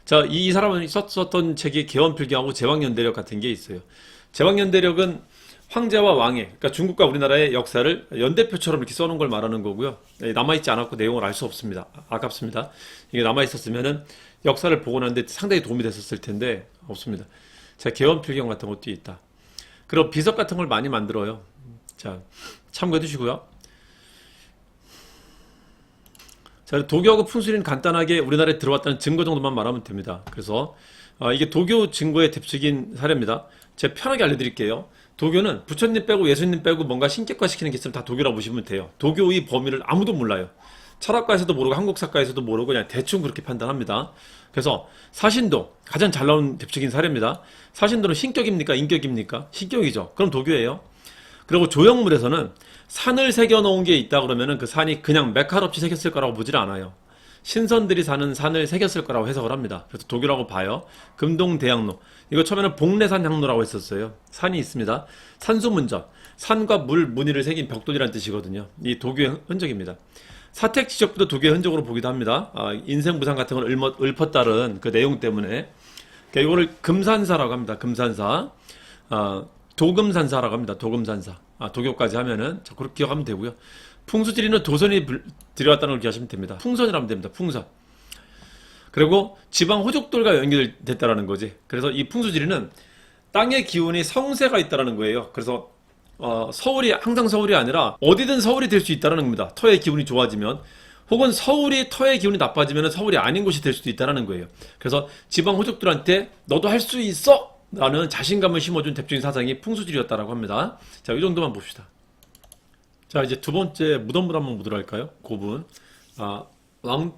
Speaker 1: 자, 이 사람은 썼던 책이 개원필경하고 제왕연대력 같은 게 있어요. 제왕연대력은 황제와 왕의, 그러니까 중국과 우리나라의 역사를 연대표처럼 이렇게 써놓은 걸 말하는 거고요. 남아있지 않았고 내용을 알 수 없습니다. 아깝습니다. 이게 남아있었으면은 역사를 보고 나는데 상당히 도움이 됐었을 텐데 없습니다. 자, 개원필경 같은 것도 있다. 그리고 비석 같은 걸 많이 만들어요. 자, 참고해 두시고요. 자, 도교하고 풍수리는 간단하게 우리나라에 들어왔다는 증거 정도만 말하면 됩니다. 그래서 이게 도교 증거의 대표적인 사례입니다. 제가 편하게 알려드릴게요. 도교는 부처님 빼고 예수님 빼고 뭔가 신격화시키는 게 있으면 다 도교라고 보시면 돼요. 도교의 범위를 아무도 몰라요. 철학가에서도 모르고 한국사과에서도 모르고 그냥 대충 그렇게 판단합니다. 그래서 사신도 가장 잘 나온 대표적인 사례입니다. 사신도는 신격입니까? 인격입니까? 신격이죠. 그럼 도교예요. 그리고 조형물에서는 산을 새겨놓은 게 있다 그러면은 그 산이 그냥 메칼없이 새겼을 거라고 보질 않아요. 신선들이 사는 산을 새겼을 거라고 해석을 합니다. 그래서 도교라고 봐요. 금동대양로. 이거 처음에는 복례산 향로라고 했었어요. 산이 있습니다. 산수문전. 산과 물, 무늬를 새긴 벽돌이라는 뜻이거든요. 이 도교의 흔적입니다. 사택지적부터 도교의 흔적으로 보기도 합니다. 인생부상 같은 걸 읊었다는 그 내용 때문에. 그러니까 이거를 금산사라고 합니다. 금산사. 도금산사라고 합니다. 도금산사. 도교까지 하면은 자, 그렇게 기억하면 되고요. 풍수지리는 도선이 들어갔다는 걸 기억하시면 됩니다. 풍선이라고 하면 됩니다. 풍선. 그리고 지방 호족들과 연결됐다라는 거지. 그래서 이 풍수지리는 땅의 기운이 성세가 있다라는 거예요. 그래서 서울이 항상 서울이 아니라 어디든 서울이 될 수 있다라는 겁니다. 터의 기운이 좋아지면 혹은 서울이 터의 기운이 나빠지면 서울이 아닌 곳이 될 수도 있다라는 거예요. 그래서 지방 호족들한테 너도 할 수 있어! 라는 자신감을 심어준 대표적인 사상이 풍수지리였다라고 합니다. 자, 이 정도만 봅시다. 자, 이제 두 번째 무덤을 한번 보도록 할까요? 고분.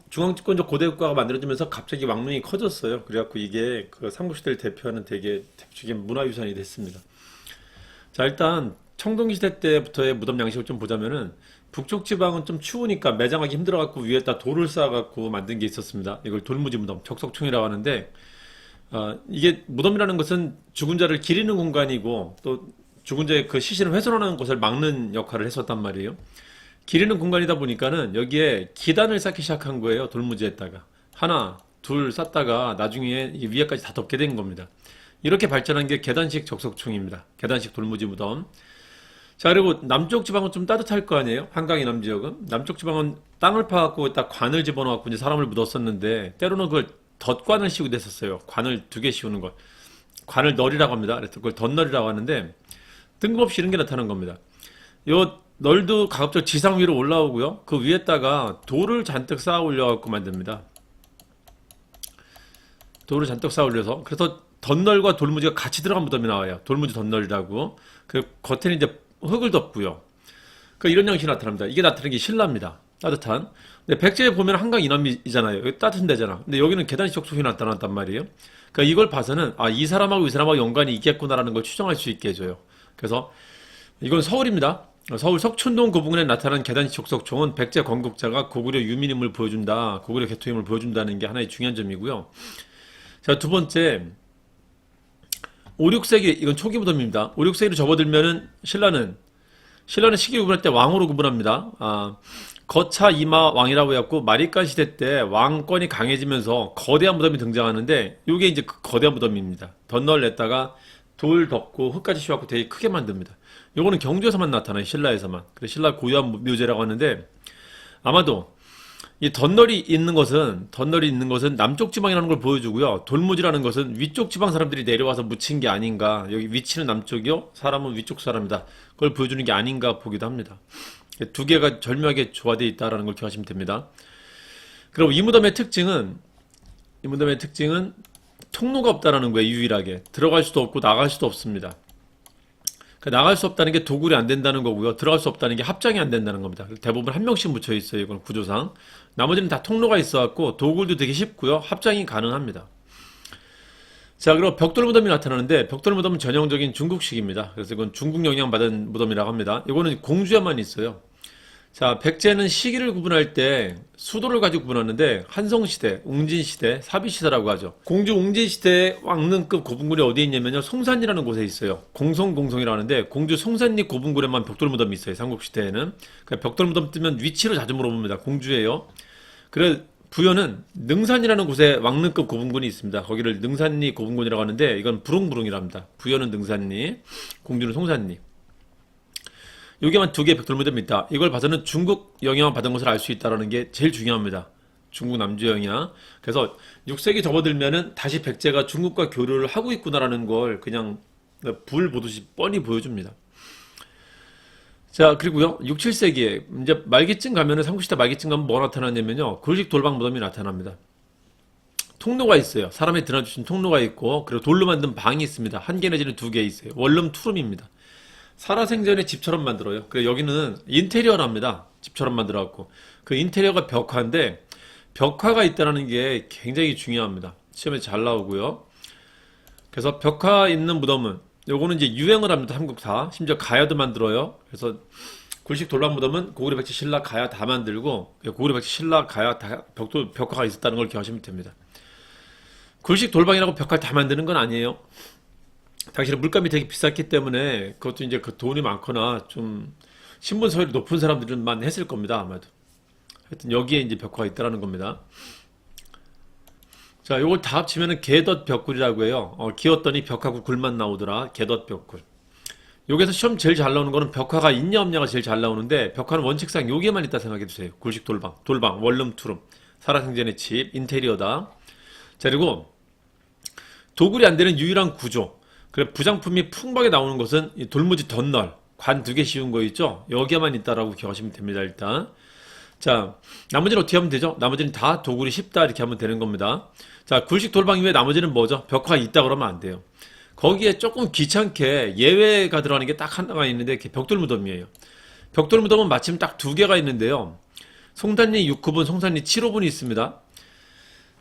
Speaker 1: 중앙집권적 고대국가가 만들어지면서 갑자기 왕릉이 커졌어요. 그래갖고 이게 그 삼국시대를 대표하는 되게 대표적인 문화유산이 됐습니다. 자, 일단 청동시대 때부터의 무덤 양식을 좀 보자면은 북쪽 지방은 좀 추우니까 매장하기 힘들어갖고 위에다 돌을 쌓아갖고 만든 게 있었습니다. 이걸 돌무지 무덤, 적석총이라고 하는데 이게 무덤이라는 것은 죽은 자를 기리는 공간이고 또 죽은 자의 그 시신을 훼손하는 것을 막는 역할을 했었단 말이에요. 기리는 공간이다 보니까는 여기에 기단을 쌓기 시작한 거예요. 돌무지에다가 하나, 둘 쌓다가 나중에 이 위에까지 다 덮게 된 겁니다. 이렇게 발전한 게 계단식 적석총입니다. 계단식 돌무지 무덤. 자, 그리고 남쪽 지방은 좀 따뜻할 거 아니에요? 한강 이남 지역은. 남쪽 지방은 땅을 파갖고 딱 관을 집어넣어갖고 이제 사람을 묻었었는데 때로는 그걸 덧관을 씌우기도 했었어요. 관을 두 개 씌우는 걸. 관을 널이라고 합니다. 그래서 그걸 덧널이라고 하는데 뜬금없이 이런 게 나타난 겁니다. 요 널도 가급적 지상 위로 올라오고요. 그 위에다가 돌을 잔뜩 쌓아 올려갖고 만듭니다. 돌을 잔뜩 쌓아 올려서. 그래서 덧널과 돌무지가 같이 들어간 무덤이 나와요. 돌무지 덧널이라고. 그 겉에는 이제 흙을 덮고요. 그 이런 형식이 나타납니다. 이게 나타나는 게 신라입니다. 따뜻한. 근데 백제에 보면 한강 이남이잖아요. 여기 따뜻한 데잖아. 근데 여기는 계단식 적석이 나타났단 말이에요. 그러니까 이걸 봐서는 이 사람하고 이 사람하고 연관이 있겠구나라는 걸 추정할 수 있게 해줘요. 그래서 이건 서울입니다. 서울 석촌동 고분군에 나타난 계단식 적석총은 백제 건국자가 고구려 유민임을 보여준다. 고구려 개토임을 보여준다는 게 하나의 중요한 점이고요. 자, 두 번째 5, 6세기 이건 초기 무덤입니다. 5, 6세기로 접어들면은 신라는 시기 구분할 때 왕으로 구분합니다. 거차 이마 왕이라고 해갖고 마리깐 시대 때 왕권이 강해지면서 거대한 무덤이 등장하는데 이게 이제 그 거대한 무덤입니다. 덧널 냈다가 돌 덮고 흙까지 씌워갖고 되게 크게 만듭니다. 요거는 경주에서만 나타나요. 신라에서만. 그래서 신라 고유한 묘제라고 하는데 아마도 이 덧널이 있는 것은 남쪽 지방이라는 걸 보여주고요. 돌무지라는 것은 위쪽 지방 사람들이 내려와서 묻힌 게 아닌가. 여기 위치는 남쪽이요. 사람은 위쪽 사람이다. 그걸 보여주는 게 아닌가 보기도 합니다. 두 개가 절묘하게 조화되어 있다는 걸 기억하시면 됩니다. 그리고 이 무덤의 특징은 통로가 없다라는 거예요. 유일하게. 들어갈 수도 없고 나갈 수도 없습니다. 나갈 수 없다는 게 도굴이 안 된다는 거고요. 들어갈 수 없다는 게 합장이 안 된다는 겁니다. 대부분 한 명씩 묻혀 있어요. 이건 구조상. 나머지는 다 통로가 있어갖고 도굴도 되게 쉽고요. 합장이 가능합니다. 자, 그리고 벽돌 무덤이 나타나는데 벽돌 무덤은 전형적인 중국식입니다. 그래서 이건 중국 영향 받은 무덤이라고 합니다. 이거는 공주에만 있어요. 자, 백제는 시기를 구분할 때 수도를 가지고 구분하는데 한성시대, 웅진시대, 사비시대라고 하죠. 공주 웅진시대의 왕릉급 고분군이 어디에 있냐면요. 송산이라는 곳에 있어요. 공성이라고 하는데 공주 송산리 고분군에만 벽돌무덤이 있어요. 삼국시대에는. 그러니까 벽돌무덤 뜨면 위치를 자주 물어봅니다. 공주예요. 그래 부여는 능산이라는 곳에 왕릉급 고분군이 있습니다. 거기를 능산리 고분군이라고 하는데 이건 부릉부릉이랍니다. 부여는 능산리, 공주는 송산리. 여기만 두 개의 벽돌무덤이 있다. 이걸 봐서는 중국 영향을 받은 것을 알 수 있다는 게 제일 중요합니다. 중국 남주 영향. 그래서 6세기 접어들면은 다시 백제가 중국과 교류를 하고 있구나라는 걸 그냥 불 보듯이 뻔히 보여줍니다. 자, 그리고요. 6, 7세기에 이제 말기쯤 가면은 삼국시대 말기쯤 가면 뭐 나타나냐면요. 골식 돌방 무덤이 나타납니다. 통로가 있어요. 사람이 드나주신 통로가 있고 그리고 돌로 만든 방이 있습니다. 한 개 내지는 두 개 있어요. 원룸 투룸입니다. 살아생전에 집처럼 만들어요. 그래서 여기는 인테리어랍니다. 집처럼 만들어갖고. 그 인테리어가 벽화인데, 벽화가 있다는 게 굉장히 중요합니다. 시험에 잘 나오고요. 그래서 벽화 있는 무덤은, 요거는 이제 유행을 합니다. 한국 다. 심지어 가야도 만들어요. 그래서 굴식 돌방 무덤은 고구려 백제 신라 가야 다 만들고, 고구려 백제 신라 가야 다 벽화가 있었다는 걸 기억하시면 됩니다. 굴식 돌방이라고 벽화 다 만드는 건 아니에요. 당시에 물감이 되게 비쌌기 때문에 그것도 이제 그 돈이 많거나 좀 신분 서열이 높은 사람들만 했을 겁니다. 아마도. 하여튼 여기에 이제 벽화가 있다라는 겁니다. 자, 요걸 다 합치면은 개덧 벽굴이라고 해요. 기었더니 벽하고 굴만 나오더라. 개덧 벽굴. 여기서 시험 제일 잘 나오는 거는 벽화가 있냐 없냐가 제일 잘 나오는데, 벽화는 원칙상 여기에만 있다 생각해 두세요. 굴식 돌방, 원룸, 투룸, 살아생전의 집, 인테리어다. 자, 그리고 도굴이 안 되는 유일한 구조. 그래, 부장품이 풍부하게 나오는 것은 이 돌무지 덧널, 관 두 개 씌운 거 있죠? 여기에만 있다라고 기억하시면 됩니다, 일단. 자, 나머지는 어떻게 하면 되죠? 나머지는 다 도굴이 쉽다, 이렇게 하면 되는 겁니다. 자, 굴식 돌방 이외에 나머지는 뭐죠? 벽화가 있다 그러면 안 돼요. 거기에 조금 귀찮게 예외가 들어가는 게 딱 하나가 있는데, 그게 벽돌 무덤이에요. 벽돌 무덤은 마침 딱 두 개가 있는데요. 송산리 6호분, 송산리 7호분이 있습니다.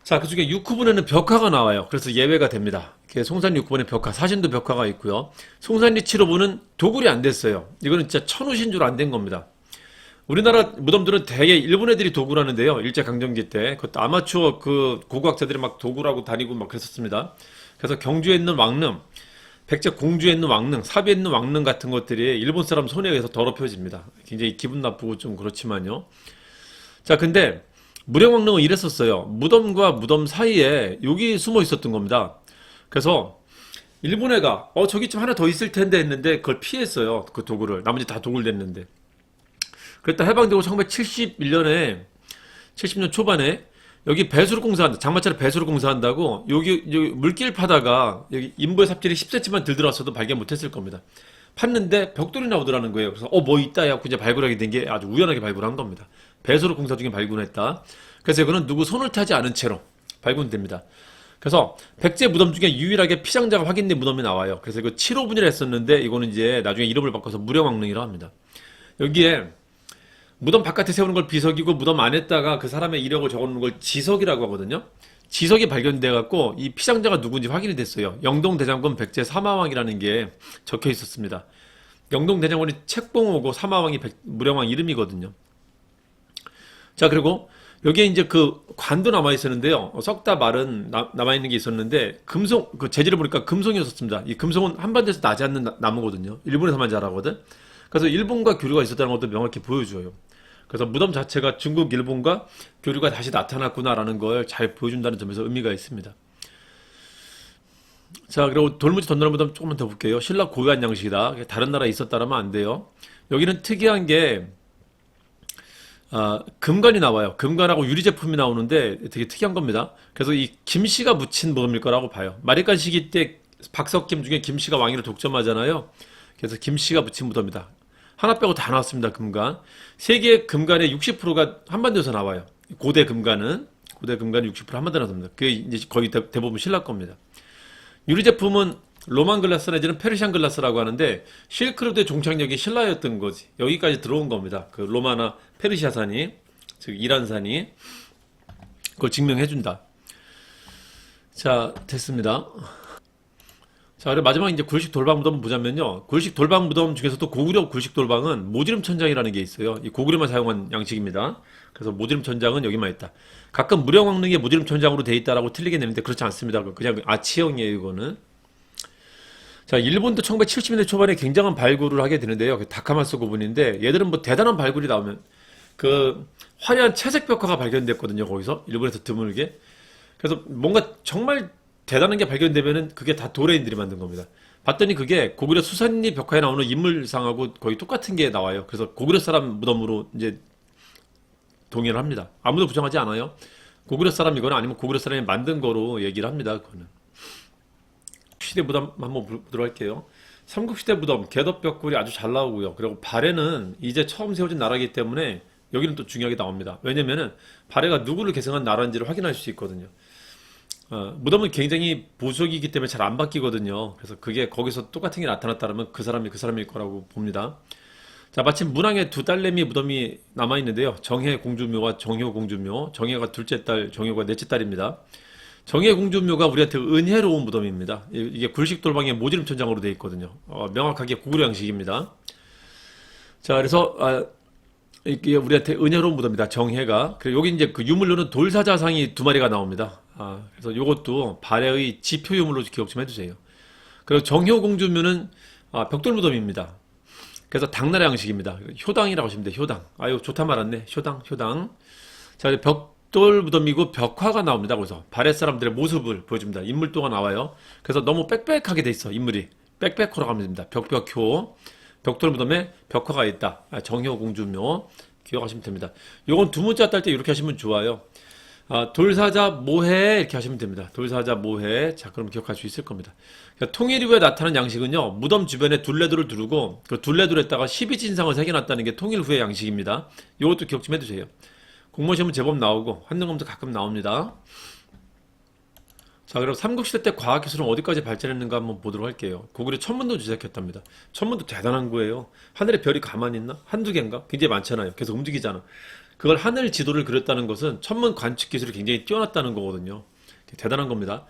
Speaker 1: 자, 그 중에 6호분에는 벽화가 나와요. 그래서 예외가 됩니다. 송산리 6호분에 벽화, 사진도 벽화가 있고요. 송산리 7호분은 도굴이 안 됐어요. 이거는 진짜 천우신 줄 안 된 겁니다. 우리나라 무덤들은 대개 일본 애들이 도굴하는데요. 일제강점기 때. 그것도 아마추어 그 고고학자들이 막 도굴하고 다니고 막 그랬었습니다. 그래서 경주에 있는 왕릉, 백제 공주에 있는 왕릉, 사비에 있는 왕릉 같은 것들이 일본 사람 손에 의해서 더럽혀집니다. 굉장히 기분 나쁘고 좀 그렇지만요. 자, 근데 무령왕릉은 이랬었어요. 무덤과 무덤 사이에 여기 숨어 있었던 겁니다. 그래서 일본 애가 저기 좀 하나 더 있을 텐데 했는데 그걸 피했어요. 그 도굴을. 나머지 다 도굴됐는데. 그랬다 해방되고 1971년에 70년 초반에 여기 배수로 공사한다. 장마철에 배수로 공사한다고 여기 물길 파다가 여기 인부의 삽질이 10cm만 들 들어왔어도 발견 못했을 겁니다. 팠는데 벽돌이 나오더라는 거예요. 그래서 뭐 있다 해갖고 이제 발굴하게 된 게 아주 우연하게 발굴한 겁니다. 배수로 공사 중에 발굴했다. 그래서 이거는 누구 손을 타지 않은 채로 발굴됩니다. 그래서 백제 무덤 중에 유일하게 피상자가 확인된 무덤이 나와요. 그래서 이거 7호분이라 했었는데 이거는 이제 나중에 이름을 바꿔서 무령왕릉이라고 합니다. 여기에 무덤 바깥에 세우는 걸 비석이고 무덤 안에다가 그 사람의 이력을 적어놓는 걸 지석이라고 하거든요. 지석이 발견돼 갖고 이 피상자가 누군지 확인이 됐어요. 영동대장군 백제 사마왕이라는 게 적혀 있었습니다. 영동대장군이 책봉오고 사마왕이 무령왕 이름이거든요. 자, 그리고 여기에 이제 그 관도 남아 있었는데요. 썩다 말은 남아 있는 게 있었는데 금송 그 재질을 보니까 금송이었습니다. 이 금송은 한반도에서 나지 않는 나무거든요. 일본에서만 자라거든. 그래서 일본과 교류가 있었다는 것도 명확히 보여줘요. 그래서 무덤 자체가 중국, 일본과 교류가 다시 나타났구나라는 걸 잘 보여준다는 점에서 의미가 있습니다. 자, 그리고 돌무지 덧널 무덤 조금만 더 볼게요. 신라 고유한 양식이다. 다른 나라에 있었다라면 안 돼요. 여기는 특이한 게 금관이 나와요. 금관하고 유리 제품이 나오는데 되게 특이한 겁니다. 그래서 이 김씨가 묻힌 무덤일 거라고 봐요. 마리깐 시기 때 박석김 중에 김씨가 왕위를 독점하잖아요. 그래서 김씨가 묻힌 무덤이다. 하나 빼고 다 나왔습니다. 금관. 세계 금관의 60%가 한반도에서 나와요. 고대 금관은 60% 한반도에서 나옵니다. 그게 이제 거의 대부분 신라 겁니다. 유리 제품은 로만 글라스 내지는 페르시안 글라스라고 하는데 실크로드의 종착역이 신라였던 거지. 여기까지 들어온 겁니다. 그 로마나 페르시아산이, 즉 이란산이 그걸 증명해준다. 자, 됐습니다. 자, 그리고 마지막 이제 굴식 돌방 무덤 보자면요. 굴식 돌방 무덤 중에서도 고구려 굴식 돌방은 모지름 천장이라는 게 있어요. 이 고구려만 사용한 양식입니다. 그래서 모지름 천장은 여기만 있다. 가끔 무령왕릉에 모지름 천장으로 돼 있다라고 틀리게 내는데 그렇지 않습니다. 그냥 아치형이에요, 이거는. 자, 일본도 1970년대 초반에 굉장한 발굴을 하게 되는데요. 다카마스 고분인데 얘들은 뭐 대단한 발굴이 나오면 그 화려한 채색 벽화가 발견됐거든요. 거기서 일본에서 드물게. 그래서 뭔가 정말 대단한 게 발견되면은 그게 다 도레인들이 만든 겁니다. 봤더니 그게 고구려 수산리 벽화에 나오는 인물상하고 거의 똑같은 게 나와요. 그래서 고구려 사람 무덤으로 이제 동의를 합니다. 아무도 부정하지 않아요. 고구려 사람이거나 아니면 고구려 사람이 만든 거로 얘기를 합니다. 그거는. 시대 무덤 한번 보도록 할게요. 삼국시대 무덤, 개덕벽굴이 아주 잘 나오고요. 그리고 발해는 이제 처음 세워진 나라이기 때문에 여기는 또 중요하게 나옵니다. 왜냐면은 발해가 누구를 계승한 나라인지를 확인할 수 있거든요. 무덤은 굉장히 보석이기 때문에 잘 안 바뀌거든요. 그래서 그게 거기서 똑같은 게 나타났다면 그 사람이 그 사람일 거라고 봅니다. 자, 마침 문항에 두 딸내미 무덤이 남아있는데요. 정혜 공주묘와 정효 공주묘. 정혜가 둘째 딸, 정효가 넷째 딸입니다. 정혜 공주묘가 우리한테 은혜로운 무덤입니다. 이게 굴식 돌방의 모지름 천장으로 되어 있거든요. 명확하게 고구려 양식입니다. 자, 그래서 이게 우리한테 은혜로운 무덤이다. 정혜가. 그리고 여기 이제 그 유물로는 돌사자상이 두 마리가 나옵니다. 그래서 이것도 발해의 지표 유물로 기억 좀 해주세요. 그리고 정효 공주묘는 벽돌 무덤입니다. 그래서 당나라 양식입니다. 효당이라고 하시면 돼요. 효당. 아유, 좋다 말았네. 효당. 자, 벽돌 무덤이고 벽화가 나옵니다. 거기서 발해 사람들의 모습을 보여줍니다. 인물도가 나와요. 그래서 너무 빽빽하게 돼 있어, 인물이. 빽빽호라고 하면 됩니다. 벽벽효. 벽돌 무덤에 벽화가 있다. 정효 공주묘. 기억하시면 됩니다. 요건 두 문자 딸 때 이렇게 하시면 좋아요. 돌사자 모해 이렇게 하시면 됩니다. 돌사자 모해. 자, 그럼 기억할 수 있을 겁니다. 그러니까 통일 이후에 나타난 양식은요. 무덤 주변에 둘레돌을 두르고 그 둘레돌에다가 12진상을 새겨놨다는 게 통일 후의 양식입니다. 요것도 기억 좀 해두세요. 공무원 시험은 제법 나오고 한능검도 가끔 나옵니다. 자, 그럼 삼국시대 때 과학기술은 어디까지 발전했는가 한번 보도록 할게요. 고구려 천문도 제작했답니다. 천문도 대단한 거예요. 하늘에 별이 가만히 있나? 한두 개인가? 굉장히 많잖아요. 계속 움직이잖아. 그걸 하늘 지도를 그렸다는 것은 천문 관측 기술이 굉장히 뛰어났다는 거거든요. 대단한 겁니다.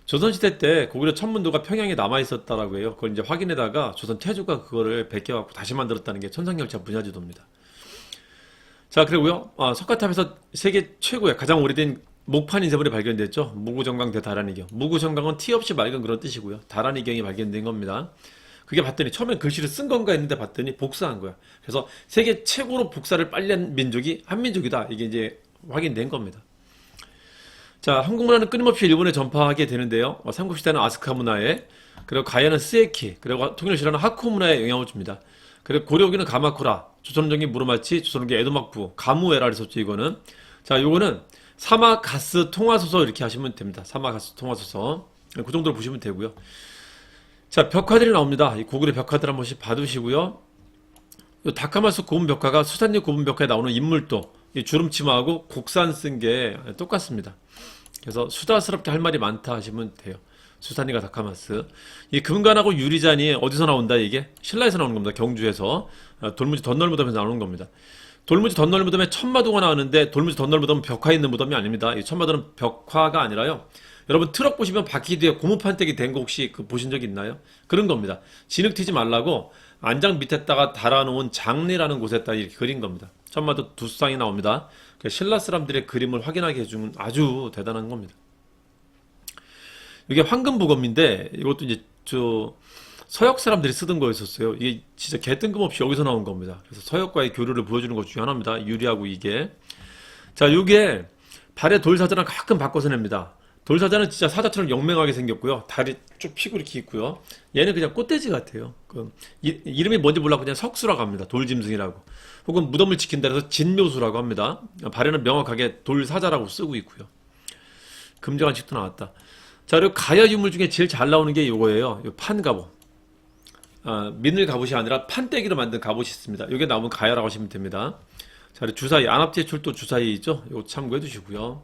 Speaker 1: 조선시대 때 고구려 천문도가 평양에 남아있었다라고 해요. 그걸 이제 확인해다가 조선 태조가 그거를 베껴갖고 다시 만들었다는 게 천상열차 분야지도입니다. 자, 그리고요. 석가탑에서 세계 최고의 가장 오래된 목판 인쇄물이 발견됐죠. 무구정강 대다란이경. 무구정강은 티 없이 맑은 그런 뜻이고요. 다란이경이 발견된 겁니다. 그게 봤더니 처음엔 글씨를 쓴 건가 했는데 봤더니 복사한 거야. 그래서 세계 최고로 복사를 빨리 한 민족이 한민족이다. 이게 이제 확인된 겁니다. 자, 한국 문화는 끊임없이 일본에 전파하게 되는데요. 삼국시대는 아스카 문화에, 그리고 가야는 스에키, 그리고 통일시라는 하쿠 문화에 영향을 줍니다. 그리고 고려기는 가마쿠라, 조선정기 무로마치, 조선기 에도막부, 가무에라를 썼죠, 이거는. 자, 요거는 사마가스 통화소서 이렇게 하시면 됩니다. 사마가스 통화소서. 그 정도로 보시면 되고요. 자, 벽화들이 나옵니다. 이 고구려 벽화들 한 번씩 봐두시고요. 이 다카마스 고분 벽화가 수산리 고분 벽화에 나오는 인물도 이 주름치마하고 곡산 쓴 게 똑같습니다. 그래서 수다스럽게 할 말이 많다 하시면 돼요. 수산리가 다카마스. 이 금관하고 유리잔이 어디서 나온다 이게? 신라에서 나오는 겁니다. 경주에서. 돌무지 덧널무덤에서 나오는 겁니다. 돌무지 덧널 무덤에 천마도가 나오는데 돌무지 덧널 무덤은 벽화 있는 무덤이 아닙니다. 이 천마도는 벽화가 아니라요. 여러분 트럭 보시면 바퀴 뒤에 고무판때기 된 거 혹시 보신 적 있나요? 그런 겁니다. 진흙 튀지 말라고 안장 밑에다가 달아놓은 장리라는 곳에다 이렇게 그린 겁니다. 천마도 두 쌍이 나옵니다. 신라 사람들의 그림을 확인하게 해주는 아주 대단한 겁니다. 이게 황금부검인데 이것도 이제 서역 사람들이 쓰던 거였었어요. 이게 진짜 개 뜬금없이 여기서 나온 겁니다. 그래서 서역과의 교류를 보여주는 것 중에 하나입니다. 유리하고 이게. 자, 이게 발에 돌사자랑 가끔 바꿔서 냅니다. 돌사자는 진짜 사자처럼 영맹하게 생겼고요. 다리 쭉 피고 이렇게 있고요. 얘는 그냥 꽃돼지 같아요. 이름이 뭔지 몰라 그냥 석수라고 합니다. 돌짐승이라고. 혹은 무덤을 지킨다 해서 진묘수라고 합니다. 발에는 명확하게 돌사자라고 쓰고 있고요. 금정한식도 나왔다. 자, 그리고 가야 유물 중에 제일 잘 나오는 게 이거예요. 이 판갑옷. 민을 갑옷이 아니라 판때기로 만든 갑옷이 있습니다. 이게 나오면 가야라고 하시면 됩니다. 자, 그리고 주사위, 안압제 출도 주사위 있죠? 이거 참고해 두시고요.